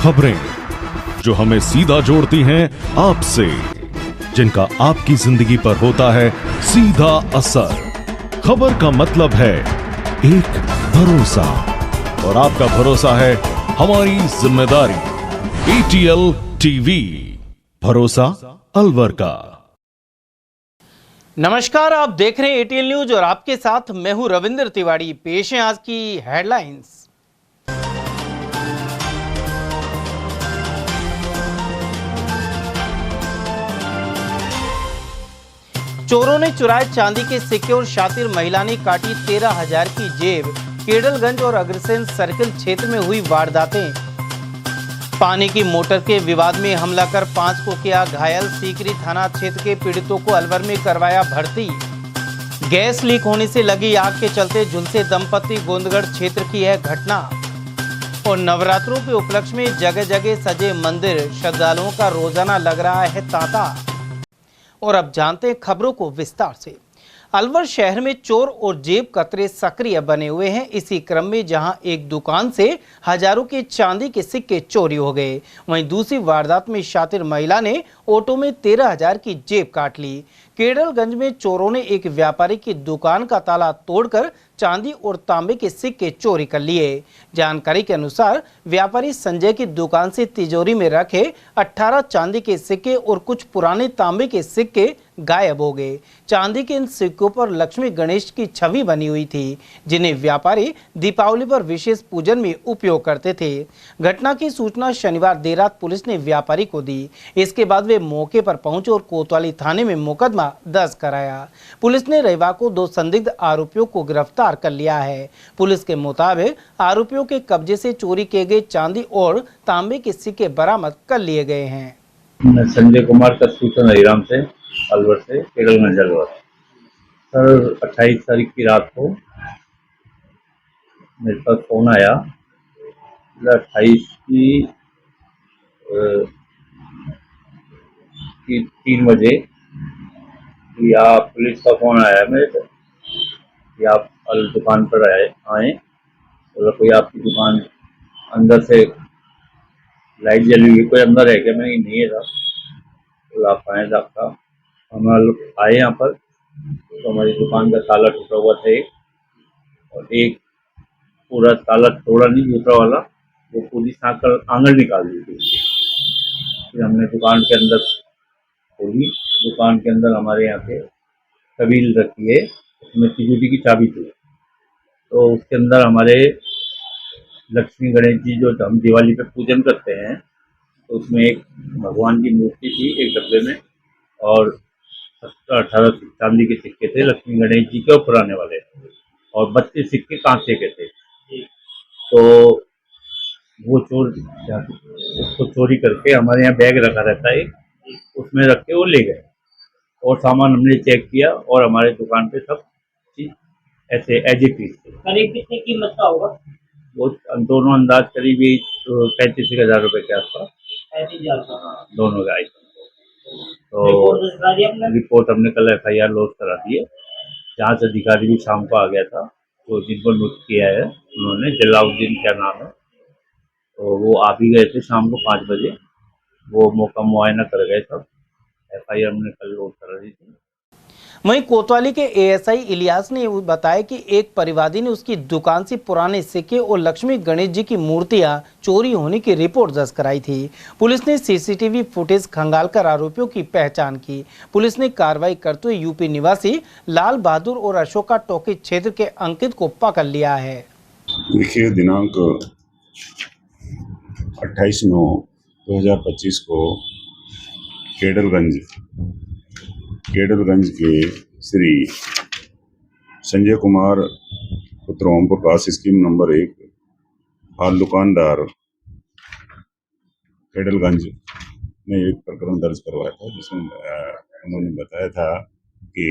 खबरें जो हमें सीधा जोड़ती हैं आपसे, जिनका आपकी जिंदगी पर होता है सीधा असर। खबर का मतलब है एक भरोसा, और आपका भरोसा है हमारी जिम्मेदारी। ATL टीवी, भरोसा अलवर का। नमस्कार, आप देख रहे हैं ATL न्यूज और आपके साथ मैं हूं रविंद्र तिवारी। पेश है आज की हेडलाइंस। चोरों ने चुराए चांदी के सिक्के और शातिर महिला ने काटी 13,000 की जेब। केडलगंज और अग्रसेन सर्किल क्षेत्र में हुई वारदातें। पानी की मोटर के विवाद में हमला कर 5 को किया घायल। सीकरी थाना क्षेत्र के पीड़ितों को अलवर में करवाया भर्ती। गैस लीक होने से लगी आग के चलते झुलसे दंपति गोंदगढ़ क्षेत्र की है घटना। और नवरात्रों के उपलक्ष्य में जगह जगह सजे मंदिर, श्रद्धालुओं का रोजाना लग रहा है तांता। और अब जानते हैं खबरों को विस्तार से। अलवर शहर में चोर और जेब कतरे सक्रिय बने हुए हैं। इसी क्रम में जहां एक दुकान से हजारों के चांदी के सिक्के चोरी हो गए, वहीं दूसरी वारदात में शातिर महिला ने ऑटो में 13,000 की जेब काट ली। केडलगंज में चोरों ने एक व्यापारी की दुकान का ताला तोड़कर चांदी और तांबे के सिक्के चोरी कर लिए। जानकारी के अनुसार व्यापारी संजय की दुकान से तिजोरी में रखे 18 चांदी के सिक्के और कुछ पुराने तांबे के सिक्के गायब हो गए। चांदी के इन सिक्कों पर लक्ष्मी गणेश की छवि बनी हुई थी, जिन्हें व्यापारी दीपावली पर विशेष पूजन में उपयोग करते थे। घटना की सूचना शनिवार देर रात पुलिस ने व्यापारी को दी। इसके बाद वे मौके पर पहुंचे और कोतवाली थाने में मुकदमा दर्ज कराया। पुलिस ने रविवार को 2 संदिग्ध आरोपियों को गिरफ्तार कर लिया है। पुलिस के मुताबिक आरोपियों के कब्जे से चोरी किए गए चांदी और तांबे के सिक्के बरामद कर लिए गए हैं। संजय कुमार का सूचना हरिराम से, अलवर से केडलगंज अलवर। सर 28 तारीख की रात को मेरे पास फोन आया 28 की 3 बजे कि आप पुलिस का फोन आया है मेरे को कि आप दुकान पर आए तो कोई आपकी दुकान अंदर से लाइट जली हुई, कोई अंदर है क्या? मैं नहीं है था। तो आप आए साहब, हम लोग आए यहाँ पर तो हमारी दुकान का ताला टूटा हुआ था एक, और एक पूरा ताला तोड़ा नहीं, दूसरा वाला वो पूरी आंगन निकाल दी थी। फिर हमने दुकान के अंदर खोली। दुकान के अंदर हमारे यहाँ पे कबील रखी है, उसमें तिजोरी की चाबी थी। तो उसके अंदर हमारे लक्ष्मी गणेश जी जो हम दिवाली पे पूजन करते हैं, तो उसमें एक भगवान की मूर्ति थी एक डब्बे में, और 18 चांदी के सिक्के थे लक्ष्मी गणेश जी के और पुराने वाले, और 32 सिक्के कांसे के थे। तो वो चोर उसको चोरी करके, हमारे यहाँ बैग रखा रहता है, उसमें रख के वो ले गए। और सामान हमने चेक किया और हमारे दुकान पे सब चीज ऐसे एज ए पीस थे। करीब कितने कीमत का होगा? वो दोनों अंदाज करीब 35,000 रुपए के आसपास, 35,000 दोनों का आइटम। तो रिपोर्ट हमने कल FIR लॉन्च करा दी है। जांच अधिकारी भी शाम को आ गया था, तो जिनको नोट किया है उन्होंने, जलाउद्दीन क्या नाम है, तो वो आ भी गए थे शाम को 5 बजे। वो मौका मुआयना कर गए, तब FIR हमने कल लॉन्च करा दी थी। वहीं कोतवाली के ASI इलियास ने बताया कि एक परिवादी ने उसकी दुकान से पुराने सिक्के और लक्ष्मी गणेश जी की मूर्तियां चोरी होने की रिपोर्ट दर्ज कराई थी। पुलिस ने CCTV फुटेज खंगालकर आरोपियों की पहचान की। पुलिस ने कार्रवाई करते हुए यूपी निवासी लाल बहादुर और अशोका टॉकीज क्षेत्र के अंकित को पकड़ लिया है। देखिए, दिनांक 28/9/2025 को केडलगंज के श्री संजय कुमार पुत्र ओम प्रकाश स्कीम नंबर 1 हाल दुकानदार केडलगंज ने एक प्रकरण दर्ज करवाया था, जिसमें उन्होंने बताया था कि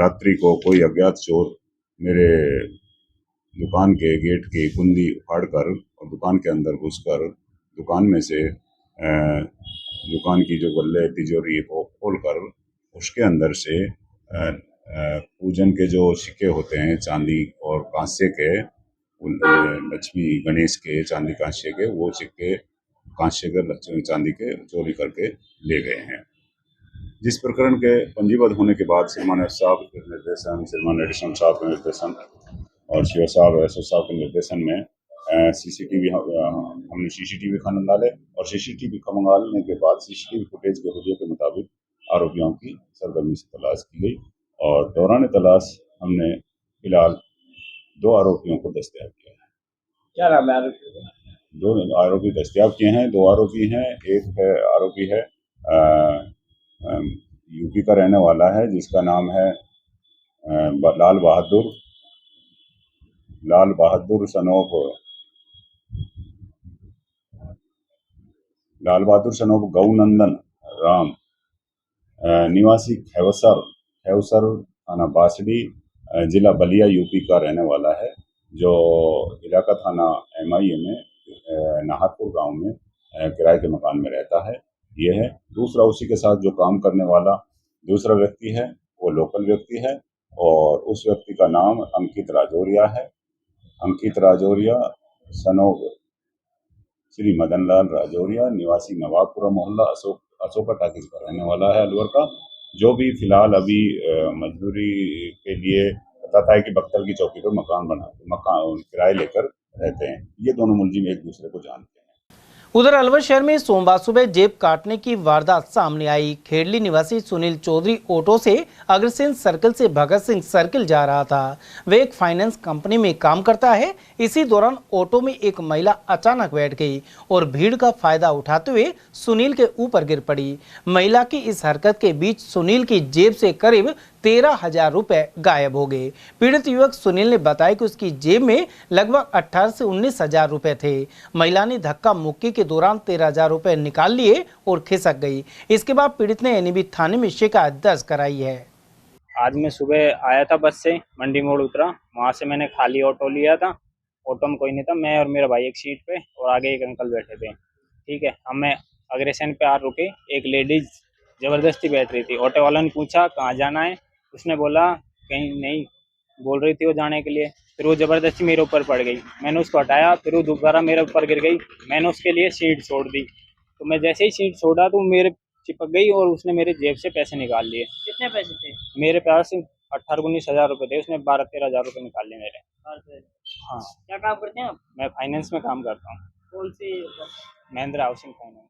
रात्रि को कोई अज्ञात चोर मेरे दुकान के गेट की कुंडी उखाड़कर और दुकान के अंदर घुसकर दुकान में से दुकान की जो गल्ले तिजोरी को खोलकर उसके अंदर से पूजन के जो सिक्के होते हैं चांदी और कांसे के, लक्ष्मी गणेश के चांदी कांस्य के वो सिक्के कांस्य के लक्ष्मी चांदी के चोरी करके ले गए हैं। जिस प्रकरण के पंजीबद्ध होने के बाद श्रीमान एस साहब के निर्देशन, श्रीमान एडिशनल साहब के निर्देशन और शिव साहब एस साहब के निर्देशन में हमने सीसीटीवी खंगाले और सीसीटीवी खंगालने के बाद सीसीटीवी फुटेज के हुए के मुताबिक आरोपियों की सरगर्मी से तलाश की गई और दौरान तलाश हमने फिलहाल 2 आरोपियों को दस्तयाब किया है। क्या नाम है आरोपी का? 2 आरोपी दस्तयाब किए हैं। 2 आरोपी हैं। एक आरोपी है यूपी का रहने वाला है जिसका नाम है लाल बहादुर सनोप गौनंदन राम निवासी खैवसर थाना बासडी जिला बलिया यूपी का रहने वाला है, जो इलाका थाना MIA में नाहरपुर गांव में किराए के मकान में रहता है। ये है। दूसरा उसी के साथ जो काम करने वाला दूसरा व्यक्ति है वो लोकल व्यक्ति है और उस व्यक्ति का नाम अंकित राजौरिया है। अंकित राजौरिया सनोप श्री मदन लाल राजौरिया निवासी नवाबपुरा मोहल्ला अशोका टाकिज का रहने वाला है अलवर का, जो भी फिलहाल अभी मजदूरी के लिए बताता है कि बख्तर की चौकी पर मकान किराए लेकर रहते हैं। ये दोनों मुलजिम एक दूसरे को जानते हैं। उधर अलवर शहर में सोमवार सुबह जेब काटने की वारदात सामने आई। खेड़ली निवासी सुनील चौधरी ऑटो से अग्रसेन सर्कल से भगत सिंह सर्कल जा रहा था। वे एक फाइनेंस कंपनी में काम करता है। इसी दौरान ऑटो में एक महिला अचानक बैठ गई और भीड़ का फायदा उठाते हुए सुनील के ऊपर गिर पड़ी। महिला की इस हरकत के बीच सुनील की जेब से करीब 13,000 रुपए गायब हो गए। पीड़ित युवक सुनील ने बताया कि उसकी जेब में लगभग 18 से 19,000 रुपए थे। महिला ने धक्का मुक्की के दौरान 13,000 रुपए निकाल लिए और खिसक गई। इसके बाद पीड़ित ने NAB थाने में शिकायत दर्ज कराई है। आज मैं सुबह आया था बस से, मंडी मोड़ उतरा, वहाँ से मैंने खाली ऑटो लिया था। ऑटो में कोई नहीं था, मैं और मेरा भाई एक सीट पे और आगे एक अंकल बैठे थे। ठीक है, हमें अग्रसेन पे आ रुके, एक लेडीज जबरदस्ती बैठ रही थी। ऑटो वाला ने पूछा कहाँ जाना है, उसने बोला कहीं नहीं, बोल रही थी वो जाने के लिए। फिर वो जबरदस्ती मेरे ऊपर पड़ गई, मैंने उसको हटाया, फिर वो दोबारा मेरे ऊपर गिर गई। मैंने उसके लिए सीट छोड़ दी, तो मैं जैसे ही सीट छोड़ा तो मेरे चिपक गई और उसने मेरे जेब से पैसे निकाल लिए। कितने पैसे थे? मेरे पास 18-19 हज़ार रुपए थे, उसने 12-13 हज़ार रुपए निकाल लिए मेरे। हाँ। क्या काम करते हैं आप? मैं फाइनेंस में काम करता हूँ। कौन सी? Mahindra housing finance.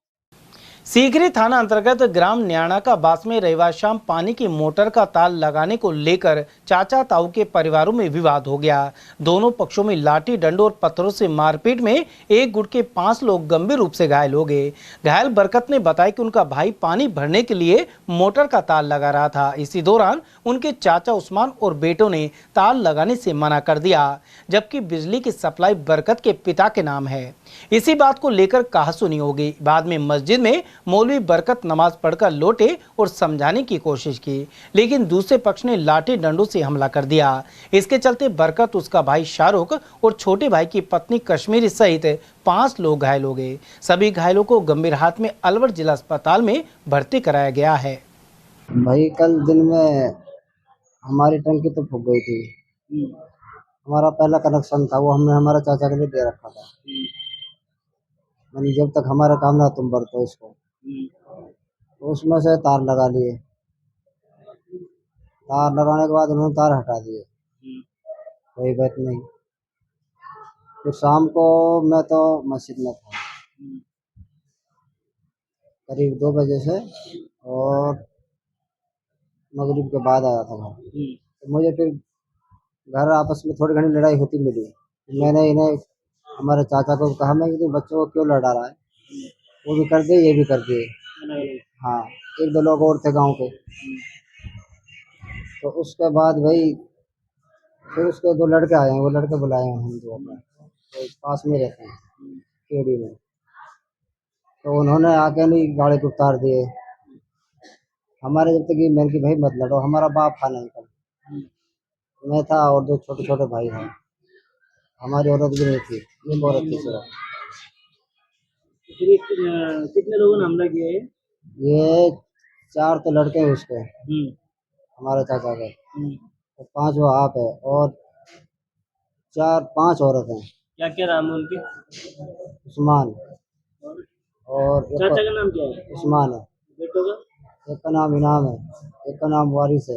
सीकरी थाना अंतर्गत ग्राम न्याणा का बास में रविवार शाम पानी की मोटर का तार लगाने को लेकर चाचा ताऊ के परिवारों में विवाद हो गया। दोनों पक्षों में लाठी डंडों और पत्थरों से मारपीट में एक गुट के 5 लोग गंभीर रूप से घायल हो गए। घायल बरकत ने बताया कि उनका भाई पानी भरने के लिए मोटर का तार लगा रहा था। इसी दौरान उनके चाचा उस्मान और बेटों ने तार लगाने से मना कर दिया, जबकि बिजली की सप्लाई बरकत के पिता के नाम है। इसी बात को लेकर कहासुनी हो गई। बाद में मस्जिद में मौलवी बरकत नमाज पढ़कर लौटे और समझाने की कोशिश की, लेकिन दूसरे पक्ष ने लाठी डंडों से हमला कर दिया। इसके चलते बरकत, उसका भाई शाहरुख और छोटे भाई की पत्नी कश्मीरी सहित 5 लोग घायल हो गए। सभी घायलों को गंभीर हालत में अलवर जिला अस्पताल में भर्ती कराया गया है। भाई कल दिन में हमारी टंकी तो फूक गई थी। हमारा पहला कनेक्शन था, वो हमने हमारा चाचा के लिए दे रखा था। मैंने जब तक हमारा काम ना तुम बरतो इसको, तो उसमें से तार लगा लिए। तार लगाने के बाद उन्होंने तार हटा दिए, कोई बात नहीं। फिर शाम को मैं तो मस्जिद में था करीब 2 बजे से, और मगरिब के बाद आया था घर। तो मुझे फिर घर आपस में थोड़ी घनी लड़ाई होती मिली। मैंने इन्हें हमारे चाचा को कहा, मैं कि बच्चों को क्यों लड़ा रहा है, वो भी कर दिए ये भी कर दिए। हाँ, 1-2 लोग और थे गांव के। तो उसके बाद भाई फिर उसके 2 लड़के आए हैं, वो लड़के बुलाए हैं हम जो अपने तो पास में रहते हैं केड़ी में। तो उन्होंने आके नहीं गाड़ी को उतार दिए। हमारे जब तक ये मैंने कि भाई मत लड़ो, हमारा बाप था नहीं कल, मैं था और 2 छोटे छोटे भाई हैं। हमारी औरत भी नहीं थी, एक औरत थी सिर्फ। कितने लोगों ने हमला किया है? ये 4 तो लड़के हैं उसके, हमारे चाचा के, तो 5 वो आप है और 4-5 औरत हैं। क्या क्या नाम है उनके? उस्मान और चाचा का नाम क्या है? उस्मान है। बेटों का? एक का नाम इनाम है, एक का नाम वारिस है,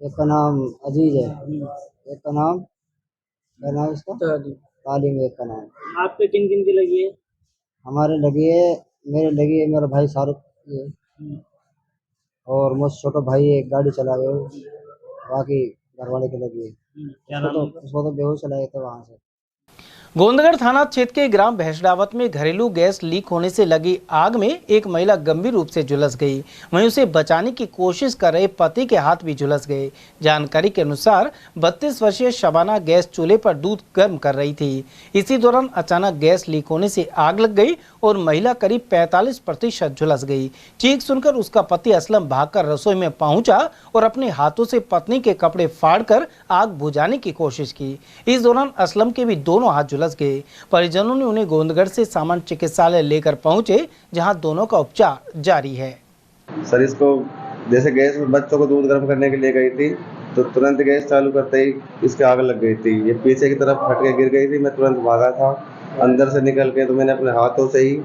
एक का नाम अजीज है, एक का नाम क्या नाम है इसका तालीम, एक का नाम। आपके किन किन की लगी है? हमारे लगी है, मेरे लगी है मेरा भाई शाहरुख ये, और मुझ छोटा भाई एक गाड़ी चला गया, बाकी घरवाले की लगी है। क्या नाम है? उसको तो बेहोश चलाए थे वहाँ से। गोंदगढ़ थाना क्षेत्र के ग्राम भैंसडावत में घरेलू गैस लीक होने से लगी आग में एक महिला गंभीर रूप से झुलस गई। वहीं उसे बचाने की कोशिश कर रहे पति के हाथ भी झुलस गए। जानकारी के अनुसार 32 वर्षीय शबाना गैस चूल्हे पर दूध गर्म कर रही थी। इसी दौरान अचानक गैस लीक होने से आग लग गई और महिला करीब 45% झुलस गई। चीख सुनकर उसका पति असलम भागकर रसोई में पहुंचा और अपने हाथों से पत्नी के कपड़े फाड़कर आग बुझाने की कोशिश की। इस दौरान असलम के भी दोनों हाथ झुलस गए। परिजनों ने उन्हें गोंदगढ़ से सामान्य चिकित्सालय लेकर पहुंचे, जहां दोनों का उपचार जारी है। सर इसको जैसे गैस बच्चों को दूध गर्म करने के लिए गई थी तो तुरंत गैस चालू करते ही इसके आग लग गई थी। ये पीछे की तरफ फट के गिर गई थी। मैं तुरंत भागा था अंदर से निकल के, तो मैंने अपने हाथों से ही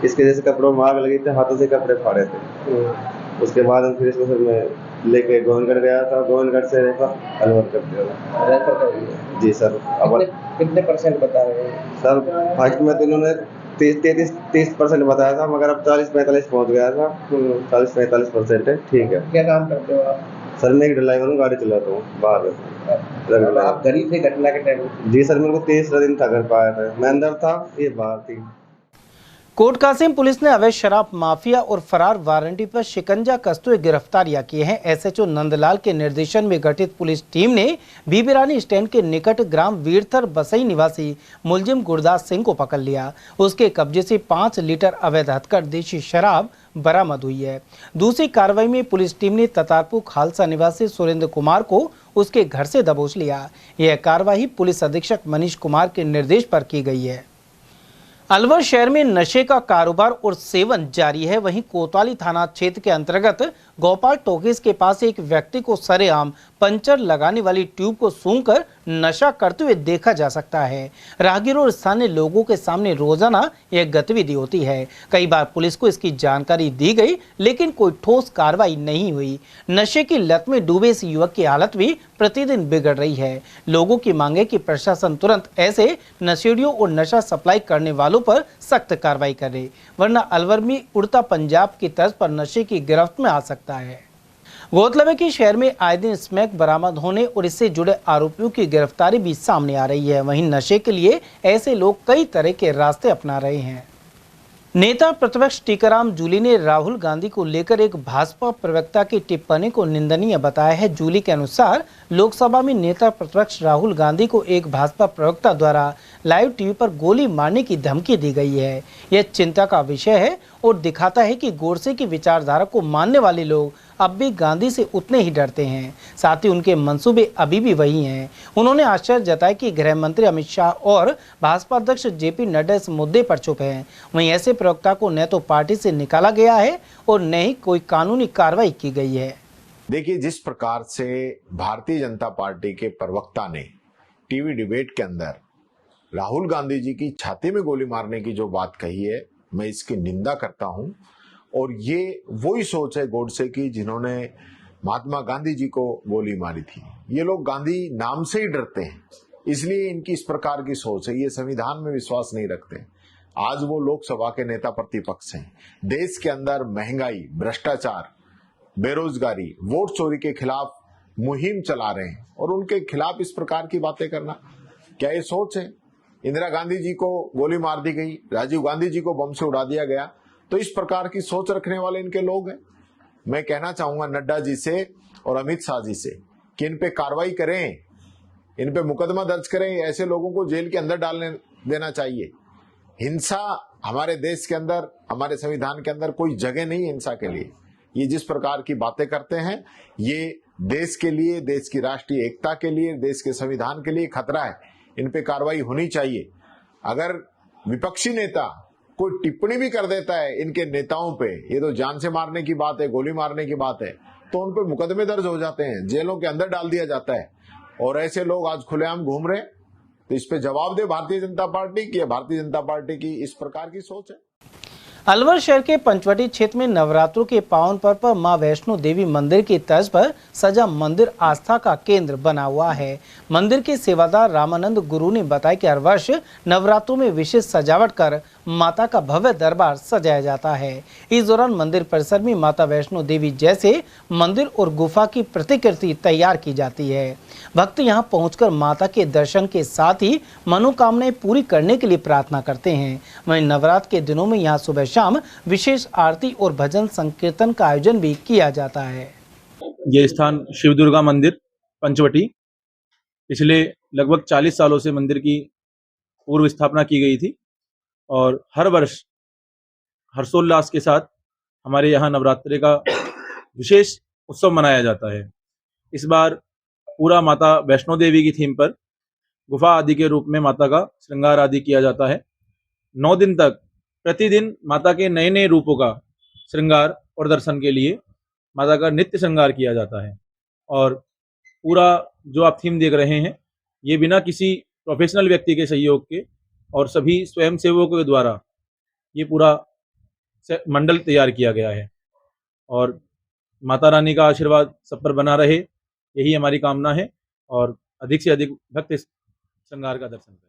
इसके जैसे कपड़ों में आग लगी थी, हाथों से कपड़े फाड़े थे। उसके बाद हम फिर इसको फिर मैं लेके गोविंदगढ़ गया था, गोविंदगढ़ से रेफर अलवर कर दिया। रेफर कर दिया जी सर। अब कितने % बता रहे हैं सर? फर्स्ट में तो इन्होंने 30% बताया था, मगर अब 40-45 पहुंच गया था। 40-45% है। ठीक है। क्या काम करते हो आप? सर मैं एक ड्राइवर हूँ, गाड़ी चलाता हूँ बाहर। आप घर ही थे घटना के टाइम? जी सर, मेरे को 23 दिन था घर पर आया था, मैं अंदर था, ये बाहर थी। कोट कासिम पुलिस ने अवैध शराब माफिया और फरार वारंटी पर शिकंजा कसते हुए गिरफ्तारियां की हैं। एसएचओ नंदलाल के निर्देशन में गठित पुलिस टीम ने बीबीरानी स्टैंड के निकट ग्राम वीरथर बसई निवासी मुलजिम गुरदास सिंह को पकड़ लिया। उसके कब्जे से 5 लीटर अवैध हथकढ़ देशी शराब बरामद हुई है। दूसरी कार्रवाई में पुलिस टीम ने ततारपुर खालसा निवासी सुरेंद्र कुमार को उसके घर से दबोच लिया। यह कार्रवाई पुलिस अधीक्षक मनीष कुमार के निर्देश पर की गई है। अलवर शहर में नशे का कारोबार और सेवन जारी है। वहीं कोतवाली थाना क्षेत्र के अंतर्गत गोपाल टॉकीज के पास एक व्यक्ति को सरेआम पंचर लगाने वाली ट्यूब को सूंघकर नशा करते हुए देखा जा सकता है। राहगीरों और स्थानीय लोगों के सामने रोजाना यह गतिविधि होती है। कई बार पुलिस को इसकी जानकारी दी गई, लेकिन कोई ठोस कार्रवाई नहीं हुई। नशे की लत में डूबे इस युवक की हालत भी प्रतिदिन बिगड़ रही है। लोगों की मांग है कि प्रशासन तुरंत ऐसे नशेड़ियों और नशा सप्लाई करने वालों पर सख्त कार्रवाई करे, वरना अलवर में उड़ता पंजाब की तर्ज पर नशे की गिरफ्त में आ सकता है। गौरतलब है कि शहर में आए दिन स्मैक बरामद होने और इससे जुड़े आरोपियों की गिरफ्तारी भी सामने आ रही है। वहीं नशे के लिए ऐसे लोग कई तरह के रास्ते अपना रहे हैं। नेता प्रतिपक्ष टीकाराम जूली ने राहुल गांधी को लेकर एक भाजपा प्रवक्ता की टिप्पणी को निंदनीय बताया है। जूली के अनुसार लोकसभा में नेता प्रतिपक्ष राहुल गांधी को एक भाजपा प्रवक्ता द्वारा लाइव टीवी पर गोली मारने की धमकी दी गई है। यह चिंता का विषय है और दिखाता है कि गोडसे की विचारधारा को मानने वाले लोग अब भी गांधी से उतने ही डरते हैं। साथ ही उनके मंसूबे अभी भी वही हैं। उन्होंने आश्चर्य जताया कि गृह मंत्री अमित शाह और भाजपा अध्यक्ष जेपी नड्डा इस मुद्दे पर चुप हैं। वहीं ऐसे प्रवक्ता को न तो पार्टी से निकाला गया है और न ही कोई कानूनी कार्रवाई की गई है। देखिए, जिस प्रकार से भारतीय जनता पार्टी के प्रवक्ता ने टीवी डिबेट के अंदर राहुल गांधी जी की छाती में गोली मारने की जो बात कही है, मैं इसकी निंदा करता हूं। और ये वही सोच है गोडसे की जिन्होंने महात्मा गांधी जी को गोली मारी थी। ये लोग गांधी नाम से ही डरते हैं, इसलिए इनकी इस प्रकार की सोच है। ये संविधान में विश्वास नहीं रखते। आज वो लोकसभा के नेता प्रतिपक्ष हैं। देश के अंदर महंगाई, भ्रष्टाचार, बेरोजगारी, वोट चोरी के खिलाफ मुहिम चला रहे हैं और उनके खिलाफ इस प्रकार की बातें करना, क्या ये सोच है? इंदिरा गांधी जी को गोली मार दी गई, राजीव गांधी जी को बम से उड़ा दिया गया, तो इस प्रकार की सोच रखने वाले इनके लोग हैं। मैं कहना चाहूंगा नड्डा जी से और अमित शाह जी से कि इन पे कार्रवाई करें, इन पे मुकदमा दर्ज करें, ऐसे लोगों को जेल के अंदर डालने देना चाहिए। हिंसा हमारे देश के अंदर, हमारे संविधान के अंदर कोई जगह नहीं है हिंसा के लिए। ये जिस प्रकार की बातें करते हैं, ये देश के लिए, देश की राष्ट्रीय एकता के लिए, देश के संविधान के लिए खतरा है। इन पे कार्रवाई होनी चाहिए। अगर विपक्षी नेता कोई टिप्पणी भी कर देता है इनके नेताओं पे, ये तो जान से मारने की बात है, गोली मारने की बात है, तो उन पे मुकदमे दर्ज हो जाते हैं, जेलों के अंदर डाल दिया जाता है। और ऐसे लोग आज खुलेआम घूम रहे, तो इस पे जवाब दे भारतीय जनता पार्टी कि भारतीय जनता पार्टी की इस प्रकार की सोच है। अलवर शहर के पंचवटी क्षेत्र में नवरात्रों के पावन पर्व पर मां वैष्णो देवी मंदिर की तर्ज पर सजा मंदिर आस्था का केंद्र बना हुआ है। मंदिर के सेवादार रामानंद गुरु ने बताया कि हर वर्ष नवरात्रों में विशेष सजावट कर माता का भव्य दरबार सजाया जाता है। इस दौरान मंदिर परिसर में माता वैष्णो देवी जैसे मंदिर और गुफा की प्रतिकृति तैयार की जाती है। भक्त यहां पहुंचकर माता के दर्शन के साथ ही मनोकामनाएं पूरी करने के लिए प्रार्थना करते हैं। वहीं नवरात्र के दिनों में यहां सुबह शाम विशेष आरती और भजन संकीर्तन का आयोजन भी किया जाता है। ये स्थान शिव दुर्गा मंदिर पंचवटी पिछले लगभग 40 सालों से मंदिर की पूर्व स्थापना की गई थी और हर वर्ष हर्षोल्लास के साथ हमारे यहाँ नवरात्रि का विशेष उत्सव मनाया जाता है। इस बार पूरा माता वैष्णो देवी की थीम पर गुफा आदि के रूप में माता का श्रृंगार आदि किया जाता है। 9 दिन तक प्रतिदिन माता के नए नए रूपों का श्रृंगार और दर्शन के लिए माता का नित्य श्रृंगार किया जाता है। और पूरा जो आप थीम देख रहे हैं ये बिना किसी प्रोफेशनल व्यक्ति के सहयोग के और सभी स्वयंसेवकों के द्वारा ये पूरा मंडल तैयार किया गया है और माता रानी का आशीर्वाद सब पर बना रहे, यही हमारी कामना है और अधिक से अधिक भक्त इस श्रृंगार का दर्शन करें।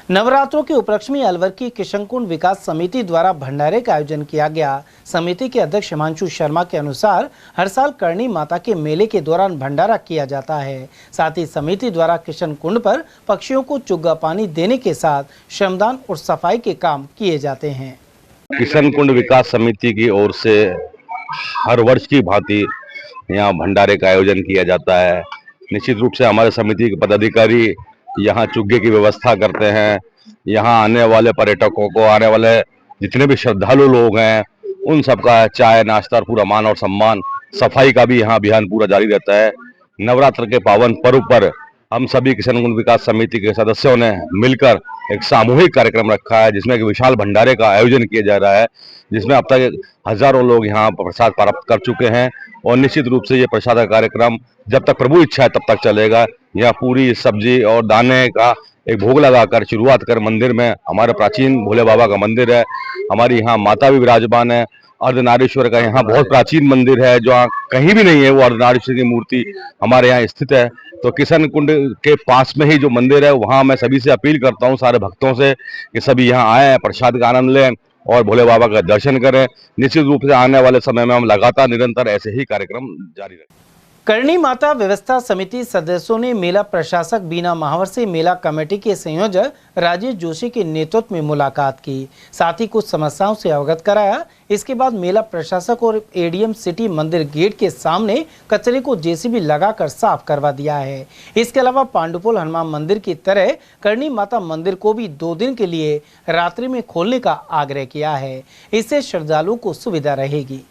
नवरात्रों के उपलक्ष्य में अलवर की किशनकुंड विकास समिति द्वारा भंडारे का आयोजन किया गया। समिति के अध्यक्ष हिमांशु शर्मा के अनुसार हर साल करणी माता के मेले के दौरान भंडारा किया जाता है। साथ ही समिति द्वारा किशनकुंड पर पक्षियों को चुग्गा पानी देने के साथ श्रमदान और सफाई के काम किए जाते हैं। किशनकुंड विकास समिति की ओर से हर वर्ष की भांति यहाँ भंडारे का आयोजन किया जाता है। निश्चित रूप से हमारे समिति के पदाधिकारी यहाँ चुग्गे की व्यवस्था करते हैं। यहाँ आने वाले पर्यटकों को, आने वाले जितने भी श्रद्धालु लोग हैं, उन सबका चाय नाश्ता और पूरा मान और सम्मान, सफाई का भी यहाँ अभियान पूरा जारी रहता है। नवरात्र के पावन पर्व पर हम सभी किशनकुंड विकास समिति के सदस्यों ने मिलकर एक सामूहिक कार्यक्रम रखा है जिसमें एक विशाल भंडारे का आयोजन किया जा रहा है, जिसमें अब तक हजारों लोग यहाँ प्रसाद प्राप्त कर चुके हैं और निश्चित रूप से ये प्रसाद का कार्यक्रम जब तक प्रभु इच्छा है तब तक चलेगा। यहाँ पूरी सब्जी और दाने का एक भोग लगाकर शुरुआत कर मंदिर में हमारे प्राचीन भोले बाबा का मंदिर है, हमारी यहाँ माता भी विराजमान है। अर्धनारीश्वर का यहाँ बहुत प्राचीन मंदिर है, जो कहीं भी नहीं है वो अर्धनारीश्वर की मूर्ति हमारे यहाँ स्थित है। तो किशनकुंड के पास में ही जो मंदिर है वहाँ मैं सभी से अपील करता हूँ, सारे भक्तों से, कि सभी यहाँ आए, प्रसाद का आनंद लें और भोले बाबा का दर्शन करें। निश्चित रूप से आने वाले समय में हम लगातार निरंतर ऐसे ही कार्यक्रम जारी रखें। करणी माता व्यवस्था समिति सदस्यों ने मेला प्रशासक बीना महावर से मेला कमेटी के संयोजक राजेश जोशी के नेतृत्व में मुलाकात की, साथ ही कुछ समस्याओं से अवगत कराया। इसके बाद मेला प्रशासक और एडीएम सिटी मंदिर गेट के सामने कचरे को जेसीबी लगाकर साफ करवा दिया है। इसके अलावा पांडुपोल हनुमान मंदिर की तरह करणी माता मंदिर को भी 2 दिन के लिए रात्रि में खोलने का आग्रह किया है। इससे श्रद्धालुओं को सुविधा रहेगी।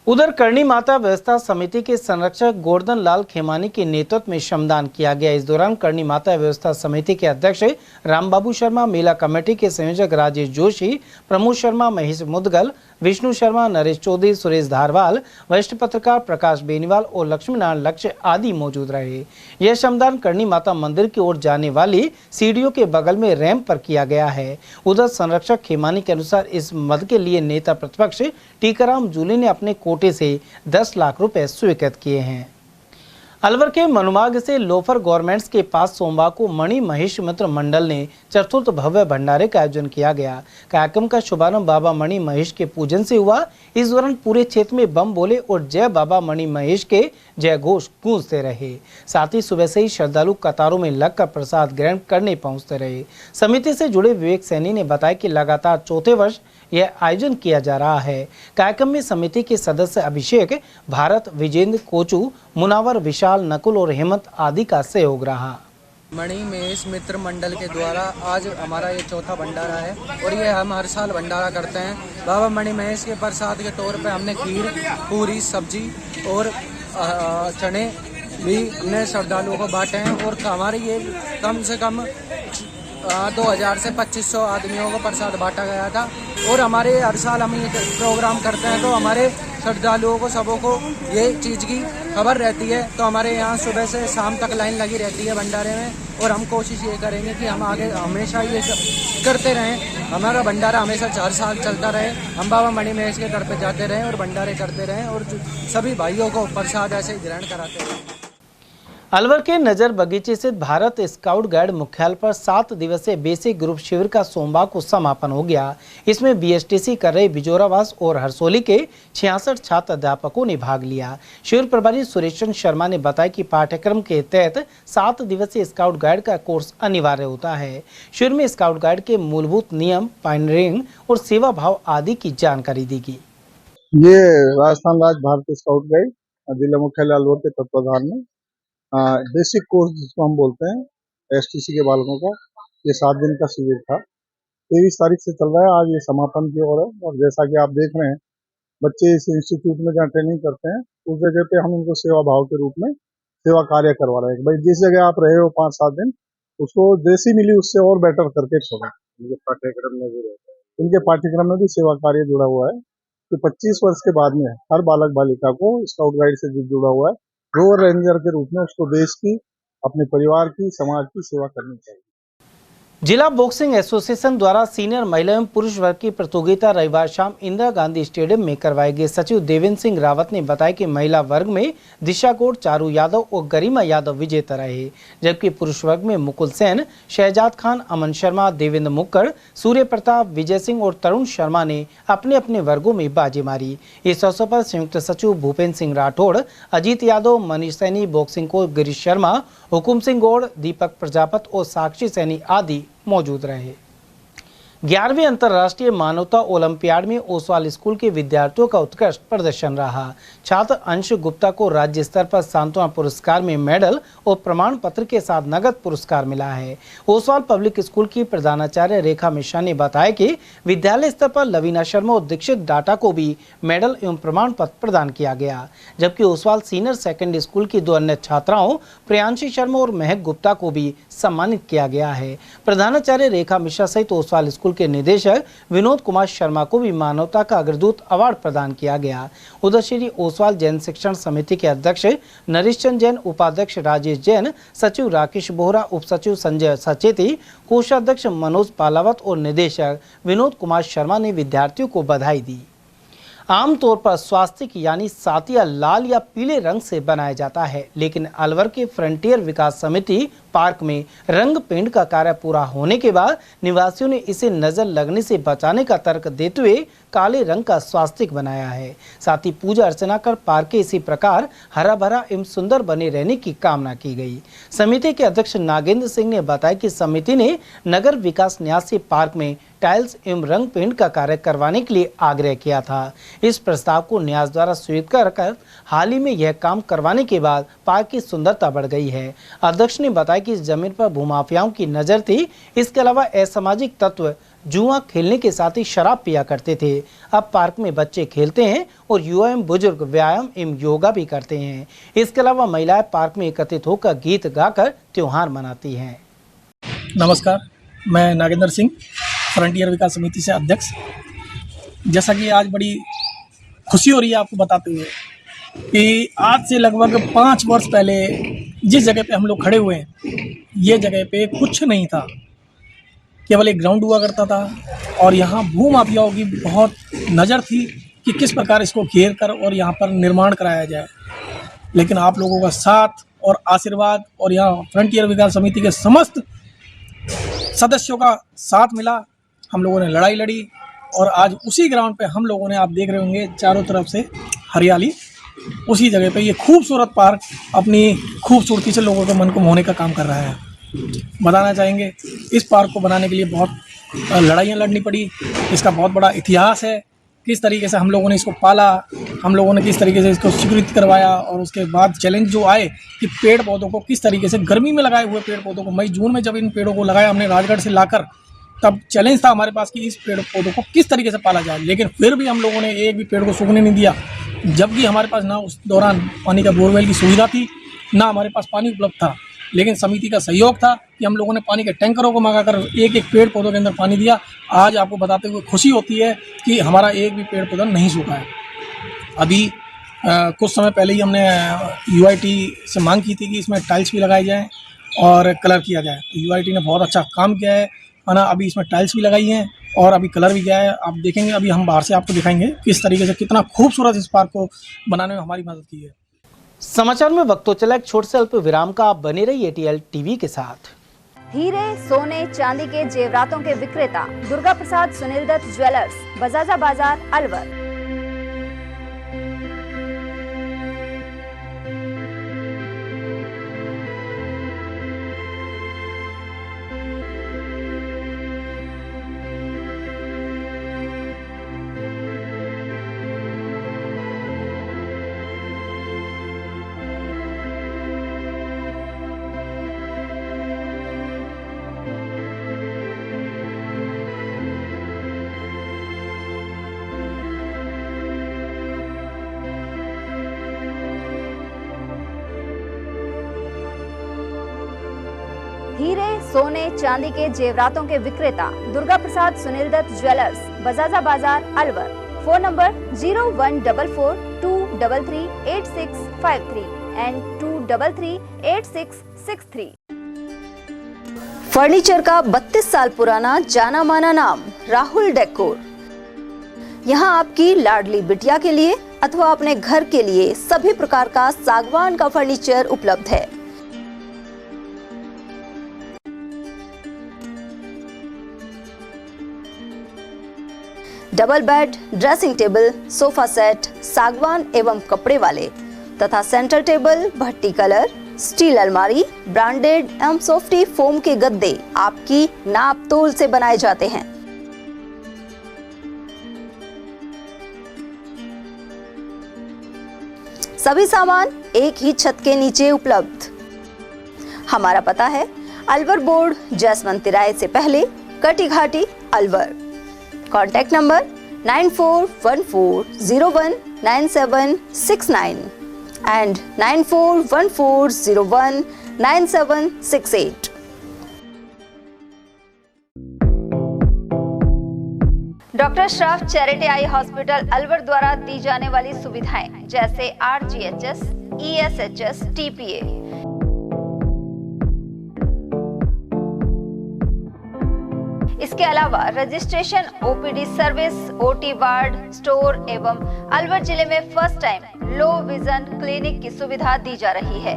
उधर करणी माता व्यवस्था समिति के संरक्षक गोवर्धन लाल खेमानी के नेतृत्व में श्रमदान किया गया। इस दौरान करणी माता व्यवस्था समिति के अध्यक्ष रामबाबू शर्मा, मेला कमेटी के संयोजक राजेश जोशी, प्रमोद शर्मा, महेश मुदगल, विष्णु शर्मा, नरेश चौधरी, सुरेश धारवाल, वरिष्ठ पत्रकार प्रकाश बेनीवाल और लक्ष्मीनारायण लक्ष्य आदि मौजूद रहे। यह श्रमदान करणी माता मंदिर की ओर जाने वाली सीढ़ियों के बगल में रैंप पर किया गया है। उधर संरक्षक खेमानी के अनुसार इस मद के लिए नेता प्रतिपक्ष टीकाराम जूली ने अपने कोटे से 10 लाख रुपए स्वीकृत किए हैं। अलवर के मनुमार्ग से लोफर गवर्नमेंट्स के पास सोमवार को मणि महेश मित्र मंडल ने चतुर्थ भव्य भंडारे का आयोजन किया गया। कार्यक्रम का शुभारंभ बाबा मणि महेश के पूजन से हुआ। इस दौरान पूरे क्षेत्र में बम बोले और जय बाबा मणि महेश के जय घोष गूंजते रहे। साथ ही सुबह से ही श्रद्धालु कतारों में लगकर प्रसाद ग्रहण करने पहुंचते रहे। समिति से जुड़े विवेक सैनी ने बताया कि लगातार 4थे वर्ष यह आयोजन किया जा रहा है। कार्यक्रम में समिति के सदस्य अभिषेक, भारत, विजेंद्र, कोचू, मुनावर, विशाल, नकुल और हेमंत आदि का सहयोग रहा। मणि महेश मित्र मंडल के द्वारा आज हमारा ये 4था भंडारा है और ये हम हर साल भंडारा करते हैं। बाबा मणि महेश के प्रसाद के तौर पे हमने खीर, पूरी, सब्जी और चने भी हमने श्रद्धालुओं को बांटे हैं और हमारे ये कम से कम 2000 से 2500 आदमियों को प्रसाद बांटा गया था। और हमारे हर साल हम ये प्रोग्राम करते हैं तो हमारे श्रद्धालुओं को सबों को ये चीज़ की खबर रहती है। तो हमारे यहाँ सुबह से शाम तक लाइन लगी रहती है भंडारे में, और हम कोशिश ये करेंगे कि हम आगे हमेशा ये सब करते रहें। हमारा भंडारा हमेशा 4 साल चलता रहे, हम बाबा मणि महेश के घर पे जाते रहें और भंडारे करते रहें और सभी भाइयों को प्रसाद ऐसे ही ग्रहण कराते रहें। अलवर के नजर बगीचे स्थित भारत स्काउट गाइड मुख्यालय पर 7 दिवसीय बेसिक ग्रुप शिविर का सोमवार को समापन हो गया। इसमें बीएसटीसी कर रहे बिजोरावास और हरसोली के 66 छात्र अध्यापकों ने भाग लिया। शिविर प्रभारी सुरेश चंद्र शर्मा ने बताया कि पाठ्यक्रम के तहत 7 दिवसीय स्काउट गाइड का कोर्स अनिवार्य होता है। शिविर में स्काउट गाइड के मूलभूत नियम, पायनियरिंग और सेवा भाव आदि की जानकारी दी गई। ये राजस्थान राज्य भारतीय स्काउट गाइड जिला मुख्यालय अलवर के तत्वाधान में बेसिक कोर्स जिसको हम बोलते हैं एसटीसी के बालकों का, ये 7 दिन का शिविर था। 23 तारीख से चल रहा है, आज ये समापन की ओर है। और जैसा कि आप देख रहे हैं, बच्चे इस इंस्टीट्यूट में जहाँ ट्रेनिंग करते हैं उस जगह पे हम उनको सेवा भाव के रूप में सेवा कार्य करवा रहे हैं। भाई जिस जगह आप रहे हो 5-7 दिन, उसको जैसी मिली उससे और बेटर करके छोड़ें। इनके पाठ्यक्रम में भी रहता है, इनके पाठ्यक्रम में भी सेवा कार्य जुड़ा हुआ है। तो 25 वर्ष के बाद में हर बालक बालिका को स्काउट गाइड से जुड़ा हुआ है। रोवर रेंजर के रूप में उसको देश की, अपने परिवार की, समाज की सेवा करनी चाहिए। जिला बॉक्सिंग एसोसिएशन द्वारा सीनियर महिला एवं पुरुष वर्ग की प्रतियोगिता रविवार शाम इंदिरा गांधी स्टेडियम में करवाई गई। सचिव देवेंद्र सिंह रावत ने बताया कि महिला वर्ग में दिशा गौड़, चारू यादव और गरिमा यादव विजेता रहे, जबकि पुरुष वर्ग में मुकुल सेन, शहजाद खान, अमन शर्मा, देवेंद्र मुक्कड़, सूर्य प्रताप, विजय सिंह और तरुण शर्मा ने अपने अपने वर्गों में बाजी मारी। इस अवसर पर संयुक्त सचिव भूपेंद्र सिंह राठौड़, अजीत यादव, मनीष सैनी, बॉक्सिंग कोच गिरीश शर्मा, हुकुम सिंह गौड़, दीपक प्रजापत और साक्षी सैनी आदि मौजूद रहे। 11वीं अंतर्राष्ट्रीय मानवता ओलंपियाड में ओसवाल स्कूल के विद्यार्थियों का उत्कृष्ट प्रदर्शन रहा। छात्र अंश गुप्ता को राज्य स्तर पर सांत्वना पुरस्कार में मेडल और प्रमाण पत्र के साथ नगद पुरस्कार मिला है। ओसवाल पब्लिक स्कूल की प्रधानाचार्य रेखा मिश्रा ने बताया कि विद्यालय स्तर पर लवीना शर्मा और दीक्षित डाटा को भी मेडल एवं प्रमाण पत्र प्रदान किया गया, जबकि ओसवाल सीनियर सेकेंडरी स्कूल की 2 अन्य छात्राओं प्रियांशी शर्मा और महक गुप्ता को भी सम्मानित किया गया है। प्रधानाचार्य रेखा मिश्रा सहित ओसवाल स्कूल के निदेशक विनोद कुमार शर्मा को भी मानवता का अग्रदूत अवार्ड प्रदान किया गया। उधर श्री ओसवाल जैन शिक्षण समिति के अध्यक्ष नरेश चंद जैन, उपाध्यक्ष राजेश जैन, सचिव राकेश बोहरा, उप सचिव संजय सचेती, कोषाध्यक्ष मनोज पालावत और निदेशक विनोद कुमार शर्मा ने विद्यार्थियों को बधाई दी। आमतौर पर स्वास्तिक यानी सातिया लाल या पीले रंग से बनाया जाता है, लेकिन अलवर के फ्रंटियर विकास समिति पार्क में रंग पेंट का कार्य पूरा होने के बाद निवासियों ने इसे नजर लगने से बचाने का तर्क देते हुए काले रंग का स्वास्तिक बनाया है। साथ ही पूजा अर्चना कर पार्क के इसी प्रकार हरा भरा एवं सुंदर बने रहने की कामना की गई। समिति के अध्यक्ष नागेंद्र सिंह ने बताया कि समिति ने नगर विकास न्यास से पार्क में टाइल्स एवं रंग पेंट का कार्य करवाने के लिए आग्रह किया था। इस प्रस्ताव को न्यास द्वारा स्वीकार कर हाल ही में यह काम करवाने के बाद पार्क की सुंदरता बढ़ गई है। अध्यक्ष ने बताया कि इस जमीन पर भूमाफियाओं की नजर थी। इसके अलावा असामाजिक तत्व जुआ खेलने के साथ ही शराब पिया करते थे। अब पार्क में बच्चे खेलते हैं और युवा एवं बुजुर्ग व्यायाम एवं योगा भी करते हैं। इसके अलावा महिलाएं पार्क में एकत्रित होकर गीत गाकर त्योहार मनाती हैं। नमस्कार, मैं नागेंद्र सिंह, फ्रंटियर विकास समिति से अध्यक्ष। जैसा कि आज बड़ी खुशी हो रही है आपको बताते हुए कि आज से लगभग 5 वर्ष पहले जिस जगह पे हम लोग खड़े हुए हैं, ये जगह पे कुछ नहीं था, केवल एक ग्राउंड हुआ करता था और यहाँ भूमाफियाओं की बहुत नज़र थी कि किस प्रकार इसको घेर कर और यहाँ पर निर्माण कराया जाए। लेकिन आप लोगों का साथ और आशीर्वाद और यहाँ फ्रंटियर विकास समिति के समस्त सदस्यों का साथ मिला, हम लोगों ने लड़ाई लड़ी और आज उसी ग्राउंड पे हम लोगों ने, आप देख रहे होंगे चारों तरफ से हरियाली, उसी जगह पे ये खूबसूरत पार्क अपनी खूबसूरती से लोगों के मन को मोहने का काम कर रहा है। बताना चाहेंगे इस पार्क को बनाने के लिए बहुत लड़ाइयाँ लड़नी पड़ी। इसका बहुत बड़ा इतिहास है, किस तरीके से हम लोगों ने इसको पाला, हम लोगों ने किस तरीके से इसको स्वीकृत करवाया और उसके बाद चैलेंज जो आए कि पेड़ पौधों को किस तरीके से गर्मी में लगाए हुए पेड़ पौधों को, मई जून में जब इन पेड़ों को लगाया हमने राजगढ़ से लाकर, तब चैलेंज था हमारे पास कि इस पेड़ पौधों को किस तरीके से पाला जाए। लेकिन फिर भी हम लोगों ने एक भी पेड़ को सूखने नहीं दिया, जबकि हमारे पास ना उस दौरान पानी का बोरवेल की सुविधा थी, ना हमारे पास पानी उपलब्ध था। लेकिन समिति का सहयोग था कि हम लोगों ने पानी के टैंकरों को मंगाकर एक एक पेड़ पौधों के अंदर पानी दिया। आज आपको बताते हुए खुशी होती है कि हमारा एक भी पेड़ पौधा नहीं सूखा है। अभी कुछ समय पहले ही हमने UIT से मांग की थी कि इसमें टाइल्स भी लगाए जाएँ और कलर किया जाए, तो UIT ने बहुत अच्छा काम किया है ना। अभी इसमें टाइल्स भी लगाई हैं और अभी कलर भी गया है। आप देखेंगे, अभी हम बाहर से आपको दिखाएंगे किस तरीके से कितना खूबसूरत इस पार्क को बनाने में हमारी मदद की है। समाचार में वक्त तो चला एक छोटे से अल्प विराम का। आप बने रहिए ATL TV के साथ। हीरे, सोने, चांदी के जेवरातों के विक्रेता दुर्गा प्रसाद सुनील दत्त ज्वेलर्स, बजाजा बाजार, अलवर। हीरे, सोने, चांदी के जेवरातों के विक्रेता दुर्गा प्रसाद सुनील दत्त ज्वेलर्स, बजाजा बाजार, Alwar. Phone number 0144233853 and 2338663। Furniture का 32 साल पुराना जाना माना नाम राहुल डेकोर। यहाँ आपकी लाडली बिटिया के लिए अथवा अपने घर के लिए सभी प्रकार का सागवान का फर्नीचर उपलब्ध है। Double bed, dressing table, sofa set, सागवान एवं कपड़े वाले तथा सेंटर टेबल, भट्टी कलर, स्टील अलमारी, ब्रांडेड एवं सॉफ्टी फोम के गद्दे आपकी नाप तोल से बनाए जाते हैं। सभी सामान एक ही छत के नीचे उपलब्ध। हमारा पता है अलवर बोर्ड, जसवंत तिराहे से पहले, Kati Ghati, Alwar. Contact number 9414019769 and 9414019768। Doctor Shroff charity eye hospital Alwar द्वारा दी जाने वाली सुविधाएं जैसे RGHS, ESHS, TPA। इसके अलावा registration, OPD service, OT ward, store एवं अलवर जिले में first time low vision clinic की सुविधा दी जा रही है।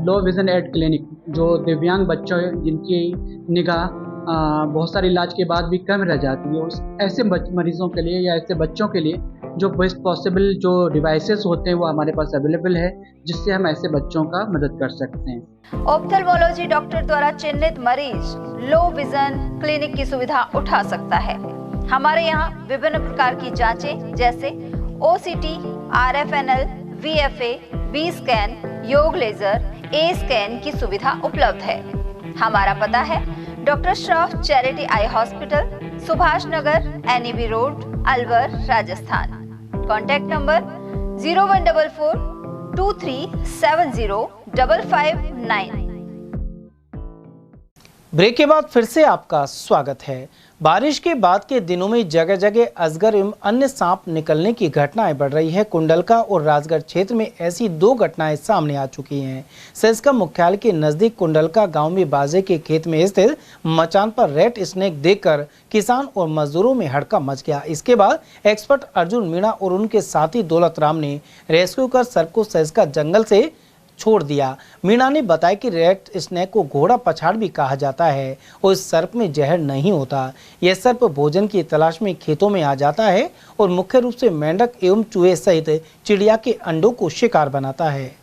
लो विजन एड क्लिनिक जो दिव्यांग बच्चों जिनकी निगाह बहुत सारे इलाज के बाद भी कम रह जाती है, उस ऐसे मरीजों के लिए या ऐसे बच्चों के लिए जो बेस्ट पॉसिबल जो डिवाइसेस होते हैं वो हमारे पास अवेलेबल है, जिससे हम ऐसे बच्चों का मदद कर सकते हैं। ऑप्थेल्मोलॉजी डॉक्टर द्वारा चिन्हित मरीज लो विजन क्लिनिक की सुविधा उठा सकता है। हमारे यहाँ विभिन्न प्रकार की जांचें जैसे OCT, RFNL, VFA, V scan, YAG laser, A scan की सुविधा उपलब्ध है। हमारा पता है doctor Shroff charity eye hospital, Subhash Nagar, NEB road, Alwar, Rajasthan. Contact number 014423705559। Break के बाद फिर से आपका स्वागत है। बारिश के बाद के दिनों में जगह जगह अजगर एवं अन्य सांप निकलने की घटनाएं बढ़ रही है। कुंडलका और राजगढ़ क्षेत्र में ऐसी 2 घटनाएं सामने आ चुकी हैं। सेस्का मुख्यालय के नजदीक कुंडलका गांव में बाजे के खेत में स्थित मचान पर रेड स्नेक देखकर किसान और मजदूरों में हड़कंप मच गया। इसके बाद एक्सपर्ट अर्जुन मीणा और उनके साथी दौलत राम ने रेस्क्यू कर सर्प को सेस्का जंगल से छोड़ दिया। मीणा ने बताया कि रेड स्नेक को घोड़ा पछाड़ भी कहा जाता है और इस सर्प में जहर नहीं होता। यह सर्प भोजन की तलाश में खेतों में आ जाता है और मुख्य रूप से मेंढक एवं चूहे सहित चिड़िया के अंडों को शिकार बनाता है।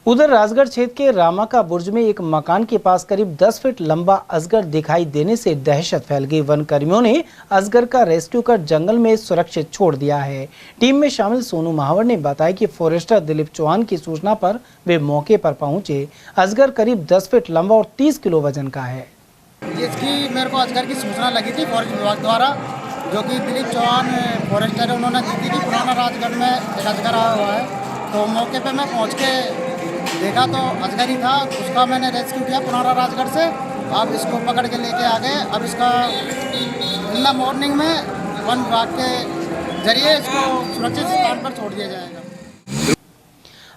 उधर राजगढ़ क्षेत्र के रामा का बुर्ज में एक मकान के पास करीब 10 फीट लंबा अजगर दिखाई देने से दहशत फैल गई। वन कर्मियों ने अजगर का रेस्क्यू कर जंगल में सुरक्षित छोड़ दिया है। टीम में शामिल सोनू महावर ने बताया कि फॉरेस्टर दिलीप चौहान की सूचना पर वे मौके पर पहुंचे। अजगर करीब 10 फीट लंबा और 30 किलो वजन का है। इसकी मेरे को अजगर की सूचना लगी थी फॉरेस्ट विभाग द्वारा, जो कि दिलीप चौहान फॉरेस्टर उन्होंने दी थी कि पुराना राजगढ़ में एक अजगर आया हुआ है। तो मौके पे मैं पहुंच के देखा तो अजगर ही था, उसका मैंने रेस्क्यू किया पुराना राजगढ़ से। अब इसको पकड़ के लेके आ गए। अब इसका इन द मॉर्निंग में वन विभाग के जरिए इसको सुरक्षित स्थान पर छोड़ दिया जाएगा।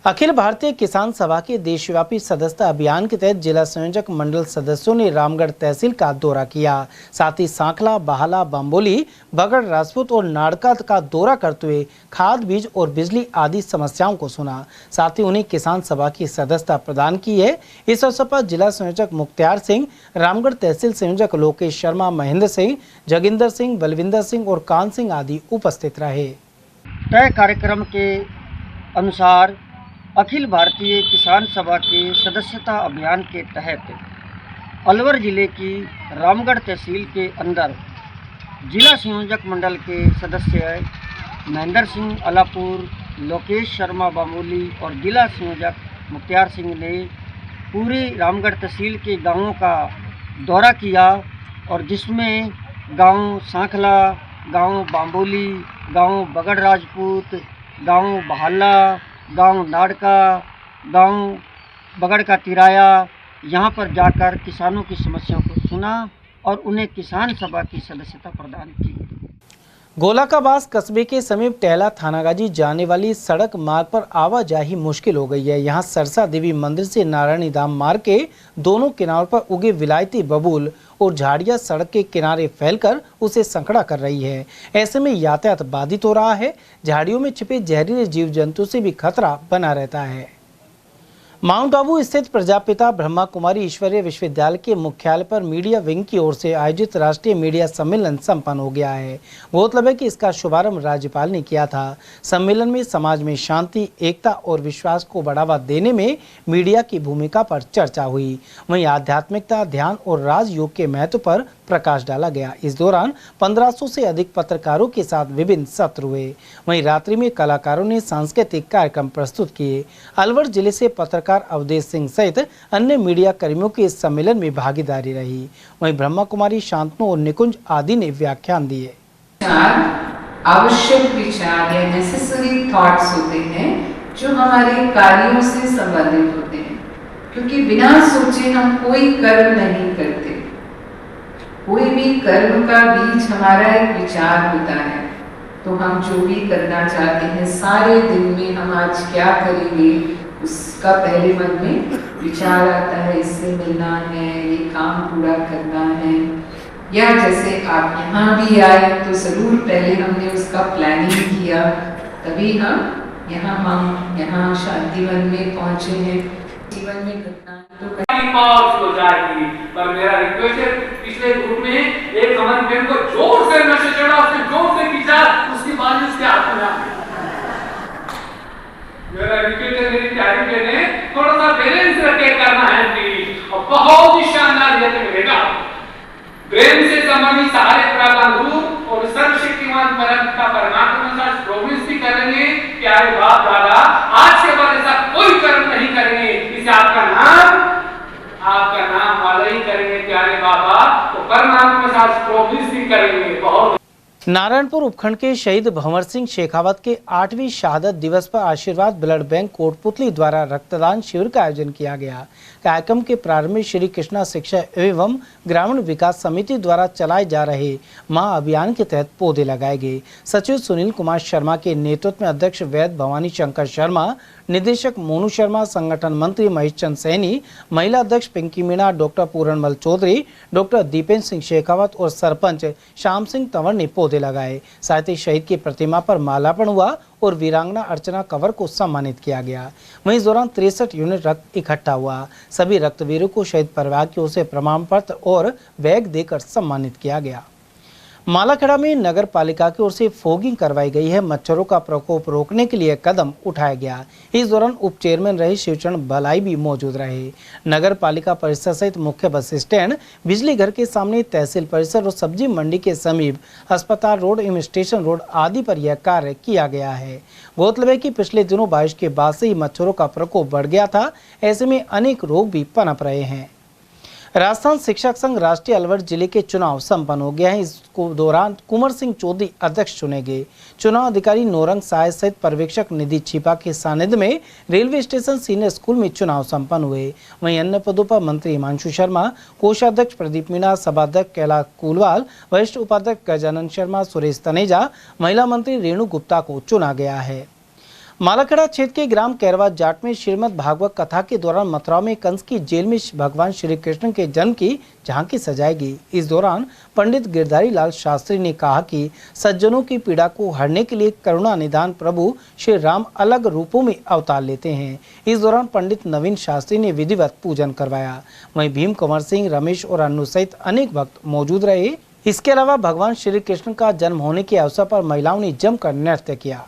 अखिल भारतीय किसान सभा के देशव्यापी सदस्यता अभियान के तहत जिला संयोजक मंडल सदस्यों ने रामगढ़ तहसील का दौरा किया। साथ ही सांखला, बाहला, बम्बोली, बगड़, राजपूत और नाड़का का दौरा करते हुए खाद, बीज और बिजली आदि समस्याओं को सुना। साथ ही उन्हें किसान सभा की सदस्यता प्रदान की है। इस अवसर पर जिला संयोजक मुख्तार सिंह, रामगढ़ तहसील संयोजक लोकेश शर्मा, महेंद्र सिंह, जगिंदर सिंह, बलविंदर सिंह और कान सिंह आदि उपस्थित रहे। तय कार्यक्रम के अनुसार अखिल भारतीय किसान सभा के सदस्यता अभियान के तहत अलवर जिले की रामगढ़ तहसील के अंदर जिला संयोजक मंडल के सदस्य महेंद्र सिंह अलापुर, लोकेश शर्मा बामोली और जिला संयोजक मुख्तार सिंह ने पूरे रामगढ़ तहसील के गांवों का दौरा किया और जिसमें गांव सांखला, गांव बाम्बोली, गांव बगड़ राजपूत, गांव बहाला, गांव नाड़का, गांव बगड़ का तिराया, यहां पर जाकर किसानों की समस्याओं को सुना और उन्हें किसान सभा की सदस्यता प्रदान की। गोलाकाबास कस्बे के समीप टहला थानागाजी जाने वाली सड़क मार्ग पर आवाजाही मुश्किल हो गई है। यहां सरसा देवी मंदिर से नारायणी धाम मार्ग के दोनों किनारों पर उगे विलायती बबूल और झाड़ियां सड़क के किनारे फैलकर उसे संकड़ा कर रही है। ऐसे में यातायात बाधित हो रहा है। झाड़ियों में छिपे जहरीले जीव जंतु से भी खतरा बना रहता है। माउंट आबू स्थित प्रजापिता ब्रह्मा कुमारी ईश्वरीय विश्वविद्यालय के मुख्यालय पर मीडिया विंग की ओर से आयोजित राष्ट्रीय मीडिया सम्मेलन संपन्न हो गया है। गौरतलब है कि इसका शुभारंभ राज्यपाल ने किया था। सम्मेलन में समाज में शांति, एकता और विश्वास को बढ़ावा देने में मीडिया की भूमिका पर चर्चा हुई। वहीं आध्यात्मिकता, ध्यान और राजयोग के महत्व पर प्रकाश डाला गया। इस दौरान 1500 से अधिक पत्रकारों के साथ विभिन्न सत्र हुए। वहीं रात्रि में कलाकारों ने सांस्कृतिक कार्यक्रम प्रस्तुत किए। अलवर जिले से पत्रकार अवधेश सिंह सहित अन्य मीडिया कर्मियों के इस सम्मेलन में भागीदारी रही। वहीं ब्रह्मा कुमारी, शांतनु और निकुंज आदि ने व्याख्यान दिए। आवश्यक विचार या नेसेसरी थॉट्स होते हैं जो हमारे कार्यों से संबंधित होते हैं, क्योंकि बिना सोचे हम कोई कर्म नहीं करते। कोई भी कर्म का बीज हमारा एक विचार होता है। तो हम जो भी करना चाहते हैं, सारे दिन में हम आज क्या करेंगे, उसका पहले मन में विचार आता है, इससे मिलना है, ये काम पूरा करना है। या जैसे आप यहाँ भी आए तो जरूर पहले हमने उसका प्लानिंग किया, तभी हम यहाँ शांतिवन में पहुँचे हैं। जीवन में घटना हो जाएगी, पर मेरा रिक्वेस्ट है, पिछले ग्रुप में एक कमन पेन को जोर से नशे चढ़ा, उसने जोर से खींचा, उसकी बात उसके हाथ में आ गई। मेरा रिक्वेस्ट है, मेरी तैयारी के लिए थोड़ा सा बैलेंस रख के करना है प्लीज, और बहुत ही शानदार रिजल्ट मिलेगा। ब्रेन से संबंधित सारे प्रावधान दूर और सर्वशक्तिमान परमात्मा परमात्मा का प्रोमिस भी करेंगे। प्यारे बाप दादा, आज के बाद ऐसा कोई कर्म नहीं करेंगे, इसे आपका नाम वाला ही करेंगे प्यारे बाबा, तो परमात्मा के साथ प्रोमिस भी करेंगे। बहुत नारायणपुर उपखंड के शहीद भंवर सिंह शेखावत के 8वीं शहादत दिवस पर आशीर्वाद ब्लड बैंक कोटपुतली द्वारा रक्तदान शिविर का आयोजन किया गया। कार्यक्रम के प्रारंभ में श्री कृष्णा शिक्षा एवं ग्रामीण विकास समिति द्वारा चलाए जा रहे मां अभियान के तहत पौधे लगाए गए। सचिव सुनील कुमार शर्मा के नेतृत्व में अध्यक्ष वैद्य भवानी शंकर शर्मा, निदेशक मोनू शर्मा, संगठन मंत्री महेश चंद सैनी, महिला अध्यक्ष पिंकी मीणा, डॉक्टर पूरणमल चौधरी, डॉक्टर दीपेंद्र सिंह शेखावत और सरपंच श्याम सिंह तंवर ने पौधे लगाए। साथ ही शहीद की प्रतिमा पर मालार्पण हुआ और वीरांगना अर्चना कंवर को सम्मानित किया गया। वहीं इस दौरान 63 यूनिट रक्त इकट्ठा हुआ। सभी रक्तवीरों को शहीद परिवार की ओर से प्रमाण पत्र और बैग देकर सम्मानित किया गया। मालाखेड़ा में नगर पालिका की ओर से फॉगिंग करवाई गई है। मच्छरों का प्रकोप रोकने के लिए कदम उठाया गया। इस दौरान उप चेयरमैन रहे शिवचरण भलाई भी मौजूद रहे। नगर पालिका परिसर सहित मुख्य बस स्टैंड, बिजली घर के सामने, तहसील परिसर और सब्जी मंडी के समीप, अस्पताल रोड एवं स्टेशन रोड आदि पर यह कार्य किया गया है। गौरतलब है कि पिछले दिनों बारिश के बाद से ही मच्छरों का प्रकोप बढ़ गया था। ऐसे में अनेक रोग भी पनप रहे हैं। राजस्थान शिक्षक संघ राष्ट्रीय अलवर जिले के चुनाव संपन्न हो गया है। इस दौरान कुंवर सिंह चौधरी अध्यक्ष चुने गए। चुनाव अधिकारी नौरंग साय सहित पर्यवेक्षक निधि छिपा के सानिध्य में रेलवे स्टेशन सीनियर स्कूल में चुनाव संपन्न हुए। वहीं अन्य पदों पर मंत्री हिमांशु शर्मा, कोषाध्यक्ष प्रदीप मीणा, सभाध्यक्ष कैलाश कुलवाल, वरिष्ठ उपाध्यक्ष गजानन शर्मा, सुरेश तनेजा, महिला मंत्री रेणु गुप्ता को चुना गया है। मालाखेड़ा क्षेत्र के ग्राम कैरवा जाट में श्रीमद् भागवत कथा के दौरान मथुरा में कंस की जेल में भगवान श्री कृष्ण के जन्म की झांकी सजाई गई। इस दौरान पंडित गिरधारी लाल शास्त्री ने कहा कि सज्जनों की पीड़ा को हरने के लिए करुणा निधान प्रभु श्री राम अलग रूपों में अवतार लेते हैं। इस दौरान पंडित नवीन शास्त्री ने विधिवत पूजन करवाया। वहीं भीम कंवर सिंह, रमेश और अन्नू सहित अनेक भक्त मौजूद रहे। इसके अलावा भगवान श्री कृष्ण का जन्म होने के अवसर पर महिलाओं ने जमकर नृत्य किया।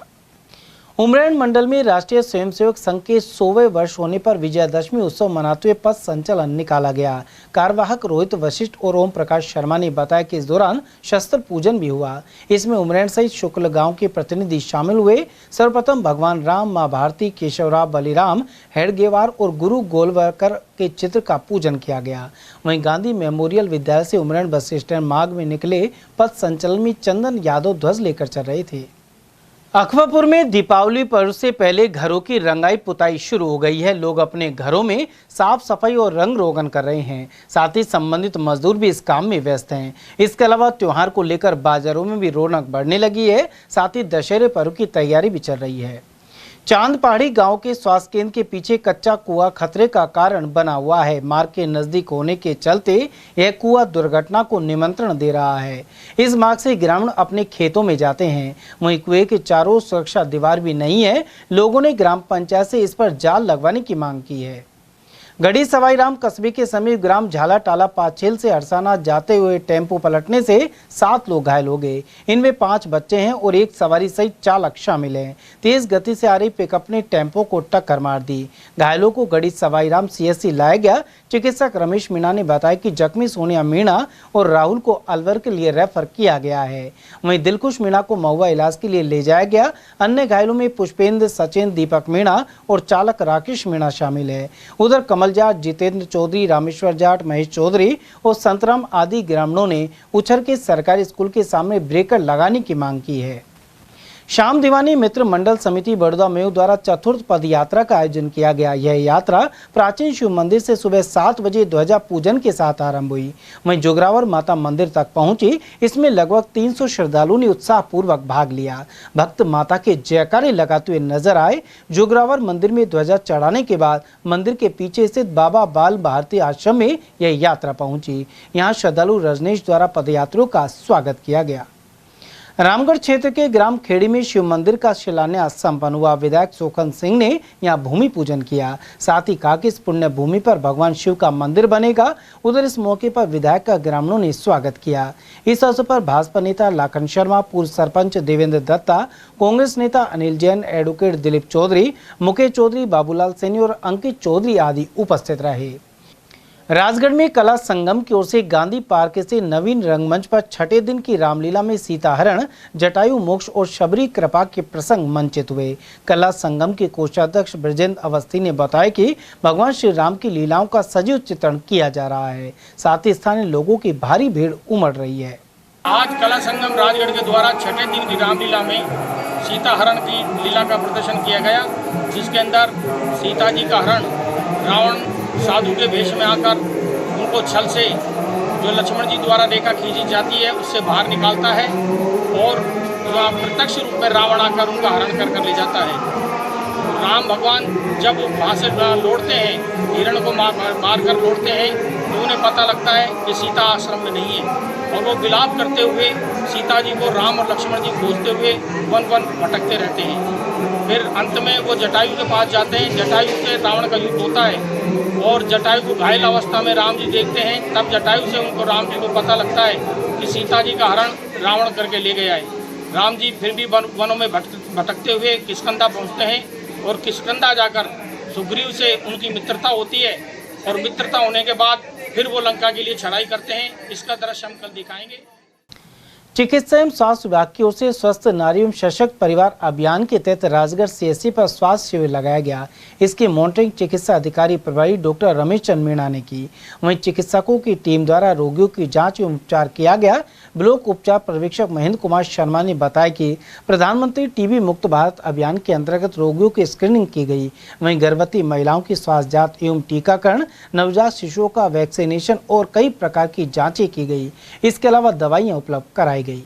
उमरेड मंडल में राष्ट्रीय स्वयंसेवक संघ के 100वें वर्ष होने पर विजयादशमी उत्सव मनाते हुए पथ संचलन निकाला गया। कार्यवाहक रोहित वशिष्ठ और ओम प्रकाश शर्मा ने बताया कि इस दौरान शस्त्र पूजन भी हुआ। इसमें उमरेड सहित शुक्ल गांव के प्रतिनिधि शामिल हुए। सर्वप्रथम भगवान राम, मां भारती, केशवराव, बलिराम, हेडगेवार और गुरु गोलवलकर के चित्र का पूजन किया गया। वहीं गांधी मेमोरियल विद्यालय से उमरेड बस स्टैंड मार्ग में निकले पथ संचलन में चंदन यादव ध्वज लेकर चल रहे थे। अखबापुर में दीपावली पर्व से पहले घरों की रंगाई पुताई शुरू हो गई है। लोग अपने घरों में साफ सफाई और रंग रोगन कर रहे हैं। साथ ही संबंधित मजदूर भी इस काम में व्यस्त हैं। इसके अलावा त्योहार को लेकर बाजारों में भी रौनक बढ़ने लगी है। साथ ही दशहरे पर्व की तैयारी भी चल रही है। चांद पहाड़ी गांव के स्वास्थ्य केंद्र के पीछे कच्चा कुआं खतरे का कारण बना हुआ है। मार्ग के नजदीक होने के चलते यह कुआं दुर्घटना को निमंत्रण दे रहा है। इस मार्ग से ग्रामीण अपने खेतों में जाते हैं। वहीं कुएं के चारों सुरक्षा दीवार भी नहीं है। लोगों ने ग्राम पंचायत से इस पर जाल लगवाने की मांग की है। गढ़ी सवाई राम कस्बे के समीप ग्राम झाला टाला पाछेल से अरसाना जाते हुए टेम्पो पलटने से 7 लोग घायल हो गए। इनमें 5 बच्चे हैं और एक सवारी सहित चालक शामिल हैं। तेज गति से आ रही पिकअप ने टेम्पो को टक्कर मार दी। घायलों को गढ़ी सवाई राम CSC लाया गया। चिकित्सक रमेश मीणा ने बताया कि जख्मी सोनिया मीणा और राहुल को अलवर के लिए रेफर किया गया है। वहीं दिलकुश मीणा को महुआ इलाज के लिए ले जाया गया। अन्य घायलों में पुष्पेंद्र, सचिन, दीपक मीणा और चालक राकेश मीणा शामिल है। उधर कमल जाट, जितेंद्र चौधरी, रामेश्वर जाट, महेश चौधरी और संतराम आदि ग्रामीणों ने उछर के सरकारी स्कूल के सामने ब्रेकर लगाने की मांग की है। श्याम दीवानी मित्र मंडल समिति बड़ौदा मेऊ द्वारा चतुर्थ पद यात्रा का आयोजन किया गया। यह यात्रा प्राचीन शिव मंदिर से सुबह 7 बजे ध्वजा पूजन के साथ आरंभ हुई। वहीं जोगरावर माता मंदिर तक पहुंची। इसमें लगभग 300 श्रद्धालुओं ने उत्साहपूर्वक भाग लिया। भक्त माता के जयकारे लगाते हुए नजर आए। जोगरावर मंदिर में ध्वजा चढ़ाने के बाद मंदिर के पीछे स्थित बाबा बाल भारती आश्रम में यह यात्रा पहुंची। यहाँ श्रद्धालु रजनीश द्वारा पदयात्रियों का स्वागत किया गया। रामगढ़ क्षेत्र के ग्राम खेड़ी में शिव मंदिर का शिलान्यास संपन्न हुआ। विधायक सोखन सिंह ने यहां भूमि पूजन किया। साथ ही कहा कि इस पुण्य भूमि पर भगवान शिव का मंदिर बनेगा। उधर इस मौके पर विधायक का ग्रामीणों ने स्वागत किया। इस अवसर पर भाजपा नेता लाखन शर्मा, पूर्व सरपंच देवेंद्र दत्ता, कांग्रेस नेता अनिल जैन, एडवोकेट दिलीप चौधरी, मुकेश चौधरी, बाबूलाल सैनी और अंकित चौधरी आदि उपस्थित रहे। राजगढ़ में कला संगम की ओर से गांधी पार्क से नवीन रंगमंच पर छठे दिन की रामलीला में सीताहरण, जटायु मोक्ष और शबरी कृपा के प्रसंग मंचित हुए। कला संगम के कोषाध्यक्ष ब्रजेंद्र अवस्थी ने बताया कि भगवान श्री राम की लीलाओं का सजीव चित्रण किया जा रहा है। साथ ही स्थानीय लोगों की भारी भीड़ उमड़ रही है। आज कला संगम राजगढ़ के द्वारा छठे दिन की रामलीला में सीताहरण की लीला का प्रदर्शन किया गया, जिसके अंदर सीता जी का हरण रावण साधु के वेश में आकर उनको छल से जो लक्ष्मण जी द्वारा रेखा खींची जाती है उससे बाहर निकालता है और प्रत्यक्ष रूप में रावण आकर उनका हरण कर ले जाता है। राम भगवान जब वहाँ से लौटते हैं, हिरण को मार कर लौटते हैं, तो उन्हें पता लगता है कि सीता आश्रम में नहीं है और वो विलाप करते हुए सीता जी को राम और लक्ष्मण जी खोजते हुए वन वन भटकते रहते हैं। फिर अंत में वो जटायु के पास जाते हैं। जटायु से रावण का युद्ध होता है और जटायु को घायल अवस्था में राम जी देखते हैं। तब जटायु से उनको राम जी को पता लगता है कि सीता जी का हरण रावण करके ले गया है। राम जी फिर भी वनों में भटकते हुए किष्किंधा पहुँचते हैं और किष्किंधा जाकर सुग्रीव से उनकी मित्रता होती है और मित्रता होने के बाद फिर वो लंका के लिए चढ़ाई करते हैं। इसका दृश्य हम कल दिखाएंगे। चिकित्सा एवं स्वास्थ्य विभाग की ओर से स्वस्थ नारी एवं सशक्त परिवार अभियान के तहत राजगढ़ सीएससी पर स्वास्थ्य शिविर लगाया गया। इसकी मॉनिटरिंग चिकित्सा अधिकारी प्रभारी डॉक्टर रमेश चंद्र मीणा ने की। वहीं चिकित्सकों की टीम द्वारा रोगियों की जांच एवं उपचार किया गया। ब्लॉक उपचार पर्यवेक्षक महेंद्र कुमार शर्मा ने बताया कि प्रधानमंत्री टीबी मुक्त भारत अभियान के अंतर्गत रोगियों की स्क्रीनिंग की गई। वहीं गर्भवती महिलाओं की स्वास्थ्य जांच एवं टीकाकरण, नवजात शिशुओं का वैक्सीनेशन और कई प्रकार की जाँचें की गई। इसके अलावा दवाइयाँ उपलब्ध कराई गई।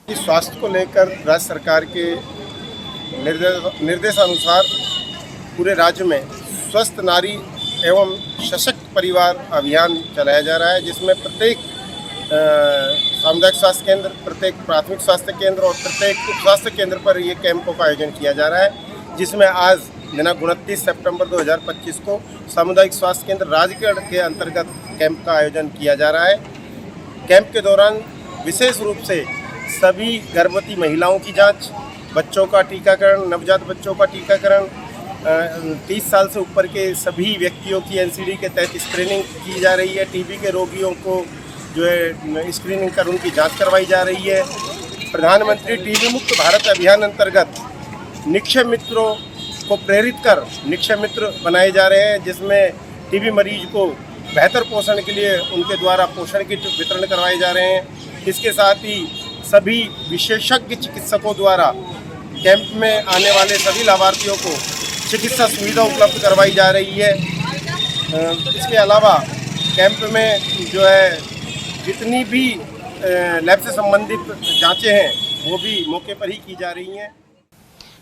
स्वास्थ्य को लेकर राज्य सरकार के निर्देशानुसार पूरे राज्य में स्वस्थ नारी एवं सशक्त परिवार अभियान चलाया जा रहा है, जिसमें प्रत्येक सामुदायिक स्वास्थ्य केंद्र, प्रत्येक प्राथमिक स्वास्थ्य केंद्र और प्रत्येक उप स्वास्थ्य केंद्र पर ये कैंपों का आयोजन किया जा रहा है। जिसमें आज दिनांक 29 सितंबर 2025 को सामुदायिक स्वास्थ्य केंद्र राजगढ़ के अंतर्गत कैंप का आयोजन किया जा रहा है। कैंप के दौरान विशेष रूप से सभी गर्भवती महिलाओं की जांच, बच्चों का टीकाकरण, नवजात बच्चों का टीकाकरण, 30 साल से ऊपर के सभी व्यक्तियों की एनसीडी के तहत स्क्रीनिंग की जा रही है। टीबी के रोगियों को जो है स्क्रीनिंग कर उनकी जांच करवाई जा रही है। प्रधानमंत्री टीबी मुक्त भारत अभियान अंतर्गत निक्षय मित्रों को प्रेरित कर निक्षय मित्र बनाए जा रहे हैं, जिसमें टीबी मरीज को बेहतर पोषण के लिए उनके द्वारा पोषण किट वितरण करवाए जा रहे हैं। इसके साथ ही सभी विशेषज्ञ चिकित्सकों द्वारा कैंप में आने वाले सभी लाभार्थियों को चिकित्सा सुविधा उपलब्ध करवाई जा रही है। इसके अलावा कैंप में जो है जितनी भी लैब से संबंधित जांचें हैं वो भी मौके पर ही की जा रही हैं।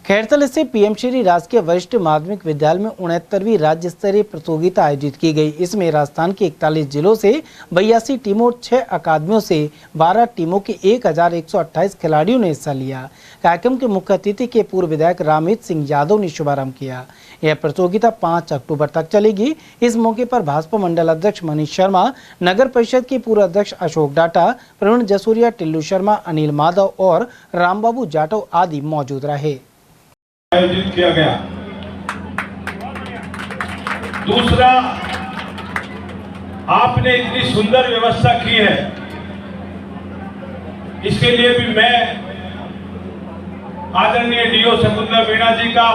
खैरतल स्थित पीएम श्री राजकीय वरिष्ठ माध्यमिक विद्यालय में 69वीं राज्य स्तरीय प्रतियोगिता आयोजित की गई। इसमें राजस्थान के 41 जिलों से 82 टीमों और 6 अकादमियों से 12 टीमों के 1128 खिलाड़ियों ने हिस्सा लिया। कार्यक्रम के मुख्य अतिथि के पूर्व विधायक रामहित सिंह यादव ने शुभारंभ किया। यह प्रतियोगिता 5 अक्टूबर तक चलेगी। इस मौके पर भाजपा मंडल अध्यक्ष मनीष शर्मा, नगर परिषद के पूर्व अध्यक्ष अशोक डाटा, प्रवीण जसूरिया, टिल्लू शर्मा, अनिल माधव और रामबाबू जाटव आदि मौजूद रहे। आयोजित किया गया। दूसरा, आपने इतनी सुंदर व्यवस्था की है, इसके लिए भी मैं आदरणीय डीओ शकुंतला मीणा जी का,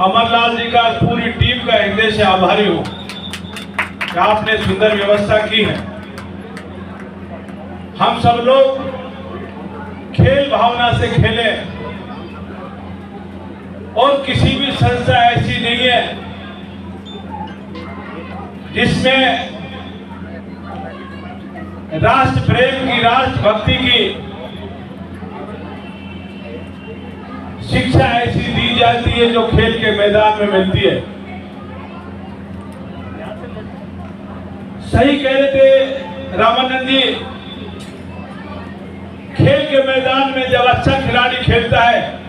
अमरलाल जी का, पूरी टीम का हृदय से आभारी हूं कि आपने सुंदर व्यवस्था की है। हम सब लोग खेल भावना से खेले और किसी भी संस्था ऐसी नहीं है जिसमें राष्ट्र प्रेम की, राष्ट्रभक्ति की शिक्षा ऐसी दी जाती है जो खेल के मैदान में मिलती है। सही कह रहे थे रामानंद जी, खेल के मैदान में जब अच्छा खिलाड़ी खेलता है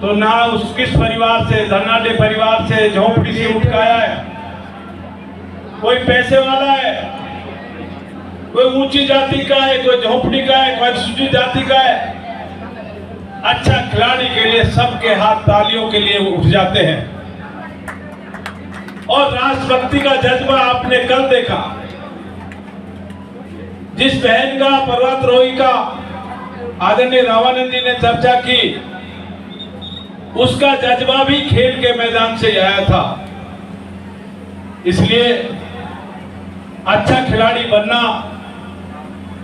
तो ना उस किस परिवार से, धनाढ्य परिवार से, झोंपड़ी से उठ के आया है, कोई पैसे वाला है, कोई ऊंची जाति का है, कोई झोंपड़ी का है, कोई सूची जाति का है। अच्छा खिलाड़ी के लिए सबके हाथ तालियों के लिए उठ जाते हैं। और राष्ट्रभक्ति का जज्बा आपने कल देखा, जिस बहन का, पर्वतारोही का आदरणीय रामानंद जी ने चर्चा की, उसका जज्बा भी खेल के मैदान से आया था। इसलिए अच्छा खिलाड़ी बनना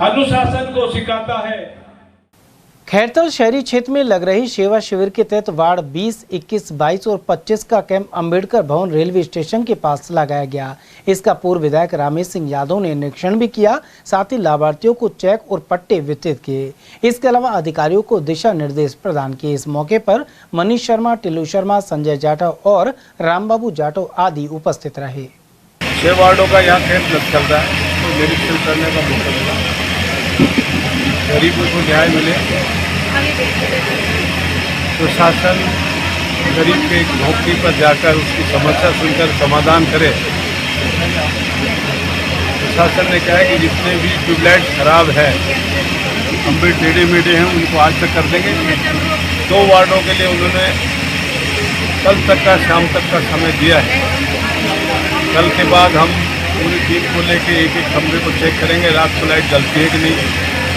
अनुशासन को सिखाता है। खैरतल शहरी क्षेत्र में लग रही सेवा शिविर के तहत वार्ड 20, 21, 22 और 25 का कैंप अंबेडकर भवन रेलवे स्टेशन के पास लगाया गया। इसका पूर्व विधायक रामेश सिंह यादव ने निरीक्षण भी किया, साथ ही लाभार्थियों को चेक और पट्टे वितरित किए। इसके अलावा अधिकारियों को दिशा निर्देश प्रदान किए। इस मौके पर मनीष शर्मा, टिल्लू शर्मा, संजय जाटव और रामबाबू जाटव आदि उपस्थित रहे। 6 वार्डों का यहाँ कैंप चल रहा है, तो निरीक्षण करने का मौका मिला, गरीबों को न्याय मिले, प्रशासन गरीब के झोंपड़ी पर जाकर उसकी समस्या सुनकर समाधान करे। प्रशासन ने कहा है कि जितने भी ट्यूबलाइट खराब है, कंप्लीट टेढ़े-मेढ़े हैं, उनको आज तक कर देंगे। 2 वार्डों के लिए उन्होंने कल तक का, शाम तक का समय दिया है। कल के बाद हम पूरी टीम को लेके एक-एक कमरे को चेक करेंगे, रात को लाइट जलती है कि नहीं,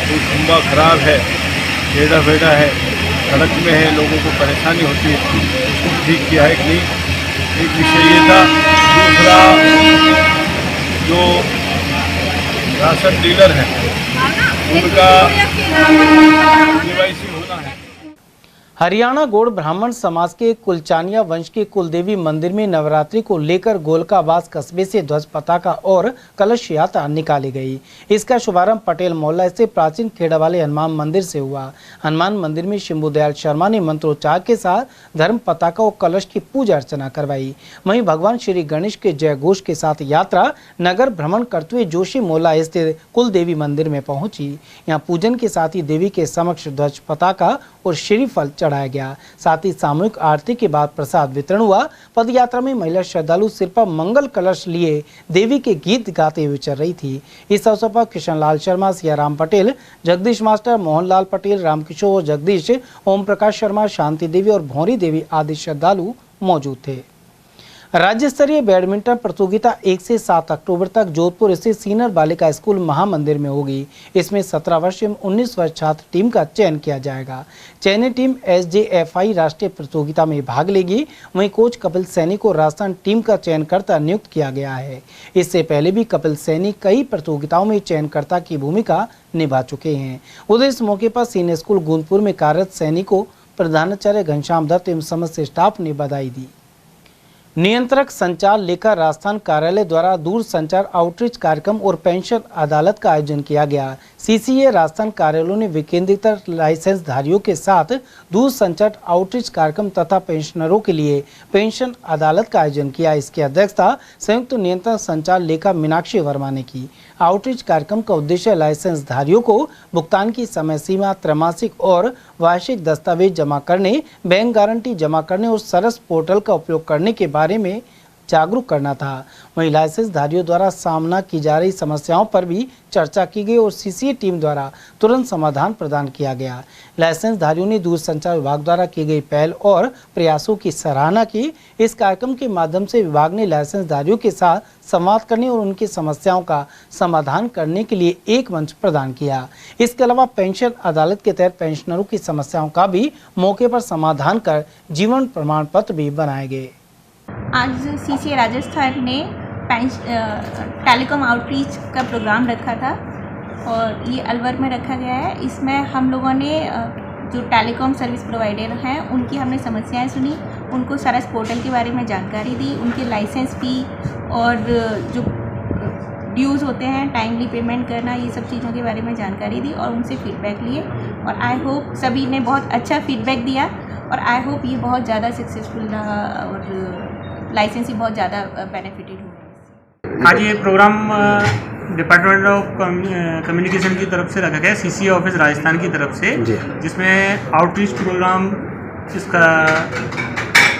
कोई खंबा खराब है, टेढ़ा बेढ़ा है, सड़क में है, लोगों को परेशानी होती है, उसको ठीक किया है कि नहीं, एक विषय ये था। दूसरा, जो राशन डीलर हैं उनका KYC होना है। हरियाणा गौड़ ब्राह्मण समाज के कुलचानिया वंश के कुलदेवी मंदिर में नवरात्रि को लेकर गोलकाबाज कस्बे से ध्वज पताका और कलश यात्रा निकाली गई। इसका शुभारंभ पटेल मोहल्ला से प्राचीन खेड़ा वाले हनुमान मंदिर से हुआ। हनुमान मंदिर में शंभू दयाल शर्मा ने मंत्रोच्चार के साथ धर्म पताका और कलश की पूजा अर्चना करवाई। वहीं भगवान श्री गणेश के जय घोष के साथ यात्रा नगर भ्रमण करते हुए जोशी मोहल्ला स्थित कुलदेवी मंदिर में पहुंची। यहाँ पूजन के साथ ही देवी के समक्ष ध्वज पताका और श्रीफल चढ़ाया गया। साथ ही सामूहिक आरती के बाद प्रसाद वितरण हुआ। पद यात्रा में महिला श्रद्धालु सिर पर मंगल कलश लिए देवी के गीत गाते हुए चल रही थी। इस अवसर पर किशन लाल शर्मा, सियाराम पटेल, जगदीश मास्टर, मोहनलाल पटेल, रामकिशोर, जगदीश, ओम प्रकाश शर्मा, शांति देवी और भौरी देवी आदि श्रद्धालु मौजूद थे। राज्य स्तरीय बैडमिंटन प्रतियोगिता 1 से 7 अक्टूबर तक जोधपुर स्थित सीनियर बालिका स्कूल महामंदिर में होगी। इसमें 17 वर्ष एवं 19 वर्ष छात्र टीम का चयन किया जाएगा। चयनित टीम SJFI राष्ट्रीय प्रतियोगिता में भाग लेगी। वहीं कोच कपिल सैनी को राजस्थान टीम का चयनकर्ता नियुक्त किया गया है। इससे पहले भी कपिल सैनी कई प्रतियोगिताओं में चयनकर्ता की भूमिका निभा चुके हैं। उधर इस मौके पर सीनियर स्कूल गोंदपुर में कार्यरत सैनी को प्रधानाचार्य घनश्याम दत्त एवं समस्त स्टाफ ने बधाई दी। नियंत्रक संचार लेखा राजस्थान कार्यालय द्वारा दूर संचार आउटरीच कार्यक्रम और पेंशन अदालत का आयोजन किया गया। CCA राजस्थान कार्यालयों ने विकेंद्रीकृत लाइसेंस धारियों के साथ दूर संचार आउटरीच कार्यक्रम तथा पेंशनरों के लिए पेंशन अदालत का आयोजन किया। इसकी अध्यक्षता संयुक्त नियंत्रक संचार लेखा मीनाक्षी वर्मा ने की। आउटरीच कार्यक्रम का उद्देश्य लाइसेंस धारियों को भुगतान की समय सीमा, त्रैमासिक और वार्षिक दस्तावेज जमा करने, बैंक गारंटी जमा करने और सरस पोर्टल का उपयोग करने के बारे में जागरूक करना था। वहीं लाइसेंस धारियों द्वारा सामना की जा रही समस्याओं पर भी चर्चा की गई और CCA टीम द्वारा तुरंत समाधान प्रदान किया गया। लाइसेंस धारियों ने दूरसंचार विभाग द्वारा की गई पहल और प्रयासों की सराहना की। इस कार्यक्रम के माध्यम से विभाग ने लाइसेंस धारियों के साथ संवाद करने और उनकी समस्याओं का समाधान करने के लिए एक मंच प्रदान किया। इसके अलावा पेंशन अदालत के तहत पेंशनरों की समस्याओं का भी मौके पर समाधान कर जीवन प्रमाण पत्र भी बनाए गए। आज CCA राजस्थान ने टेलीकॉम आउटरीच का प्रोग्राम रखा था और ये अलवर में रखा गया है। इसमें हम लोगों ने जो टेलीकॉम सर्विस प्रोवाइडर हैं उनकी हमने समस्याएं सुनी, उनको सरस पोर्टल के बारे में जानकारी दी, उनके लाइसेंस फी और जो ड्यूज़ होते हैं, टाइमली पेमेंट करना, ये सब चीज़ों के बारे में जानकारी दी और उनसे फीडबैक लिए। और आई होप सभी ने बहुत अच्छा फीडबैक दिया और आई होप ये बहुत ज़्यादा सक्सेसफुल रहा और लाइसेंस ही बहुत ज़्यादा बेनिफिटेड हुआ। आज ये प्रोग्राम डिपार्टमेंट ऑफ कम्युनिकेशन की तरफ से रखा गया, CCA ऑफिस राजस्थान की तरफ से, जिसमें आउटरीच प्रोग्राम इसका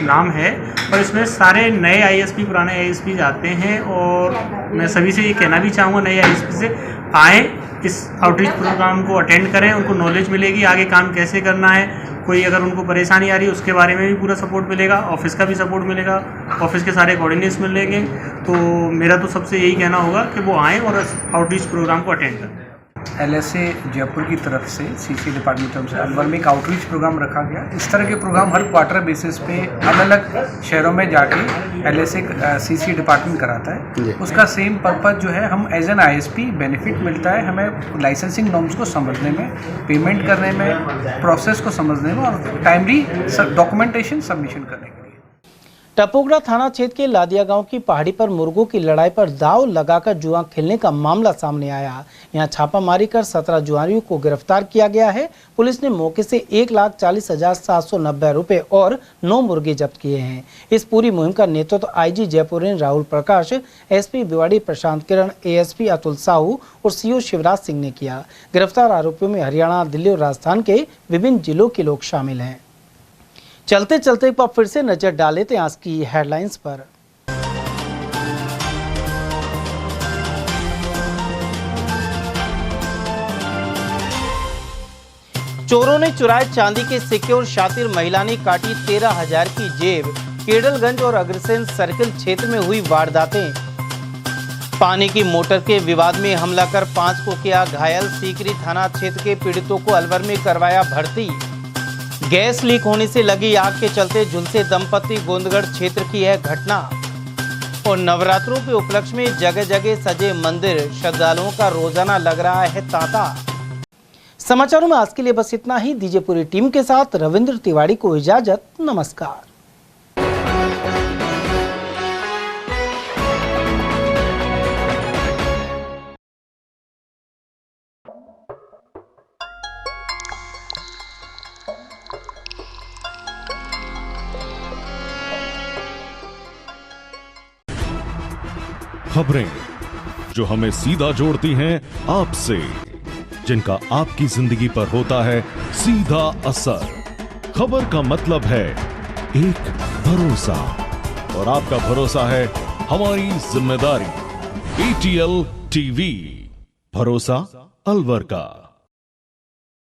नाम है। और इसमें सारे नए ISP, पुराने ISP आते हैं और मैं सभी से ये कहना भी चाहूँगा नए ISP से आएँ, इस आउटरीच प्रोग्राम को अटेंड करें, उनको नॉलेज मिलेगी आगे काम कैसे करना है। कोई अगर उनको परेशानी आ रही है उसके बारे में भी पूरा सपोर्ट मिलेगा, ऑफिस का भी सपोर्ट मिलेगा, ऑफिस के सारे कोऑर्डिनेट्स मिलेंगे। तो मेरा तो सबसे यही कहना होगा कि वो आएँ और इस प्रोग्राम को अटेंड करें। LSA जयपुर की तरफ से CCA डिपार्टमेंट से अलवर में एक आउटरीच प्रोग्राम रखा गया। इस तरह के प्रोग्राम हर क्वार्टर बेसिस पे अलग अलग शहरों में जाके LSA CCA डिपार्टमेंट कराता है। उसका सेम पर्पज़ जो है, हम एज एन ISP बेनिफिट मिलता है हमें लाइसेंसिंग नॉर्म्स को समझने में, पेमेंट करने में, प्रोसेस को समझने में और टाइमली डॉक्यूमेंटेशन सबमिशन करने के लिए। टपोगड़ा थाना क्षेत्र के लादिया गांव की पहाड़ी पर मुर्गों की लड़ाई पर दाव लगाकर जुआ खेलने का मामला सामने आया। यहां छापामारी कर 17 जुआरियों को गिरफ्तार किया गया है। पुलिस ने मौके से 1,40,790 रुपए और 9 मुर्गे जब्त किए हैं। इस पूरी मुहिम का नेतृत्व IG जयपुर राहुल प्रकाश, SP भिवाड़ी प्रशांत किरण, ASP अतुल साहू और CO शिवराज सिंह ने किया। गिरफ्तार आरोपियों में हरियाणा, दिल्ली और राजस्थान के विभिन्न जिलों के लोग शामिल हैं। चलते चलते एक बार फिर से नजर डाले थे आज की हेडलाइंस पर। चोरों ने चुराए चांदी के सिक्के और शातिर महिला ने काटी 13,000 की जेब। केडलगंज और अग्रसेन सर्किल क्षेत्र में हुई वारदातें। पानी की मोटर के विवाद में हमला कर 5 को किया घायल। सीकरी थाना क्षेत्र के पीड़ितों को अलवर में करवाया भर्ती। गैस लीक होने से लगी आग के चलते झुलसे दंपति गोंदगढ़ क्षेत्र की है घटना। और नवरात्रों के उपलक्ष्य में जगह जगह सजे मंदिर, श्रद्धालुओं का रोजाना लग रहा है तांता। समाचारों में आज के लिए बस इतना ही। दीजिए पूरी टीम के साथ रविंद्र तिवारी को इजाजत। नमस्कार। खबरें जो हमें सीधा जोड़ती हैं आपसे, जिनका आपकी जिंदगी पर होता है सीधा असर। खबर का मतलब है एक भरोसा, और आपका भरोसा है हमारी जिम्मेदारी। ATL TV, भरोसा अलवर का।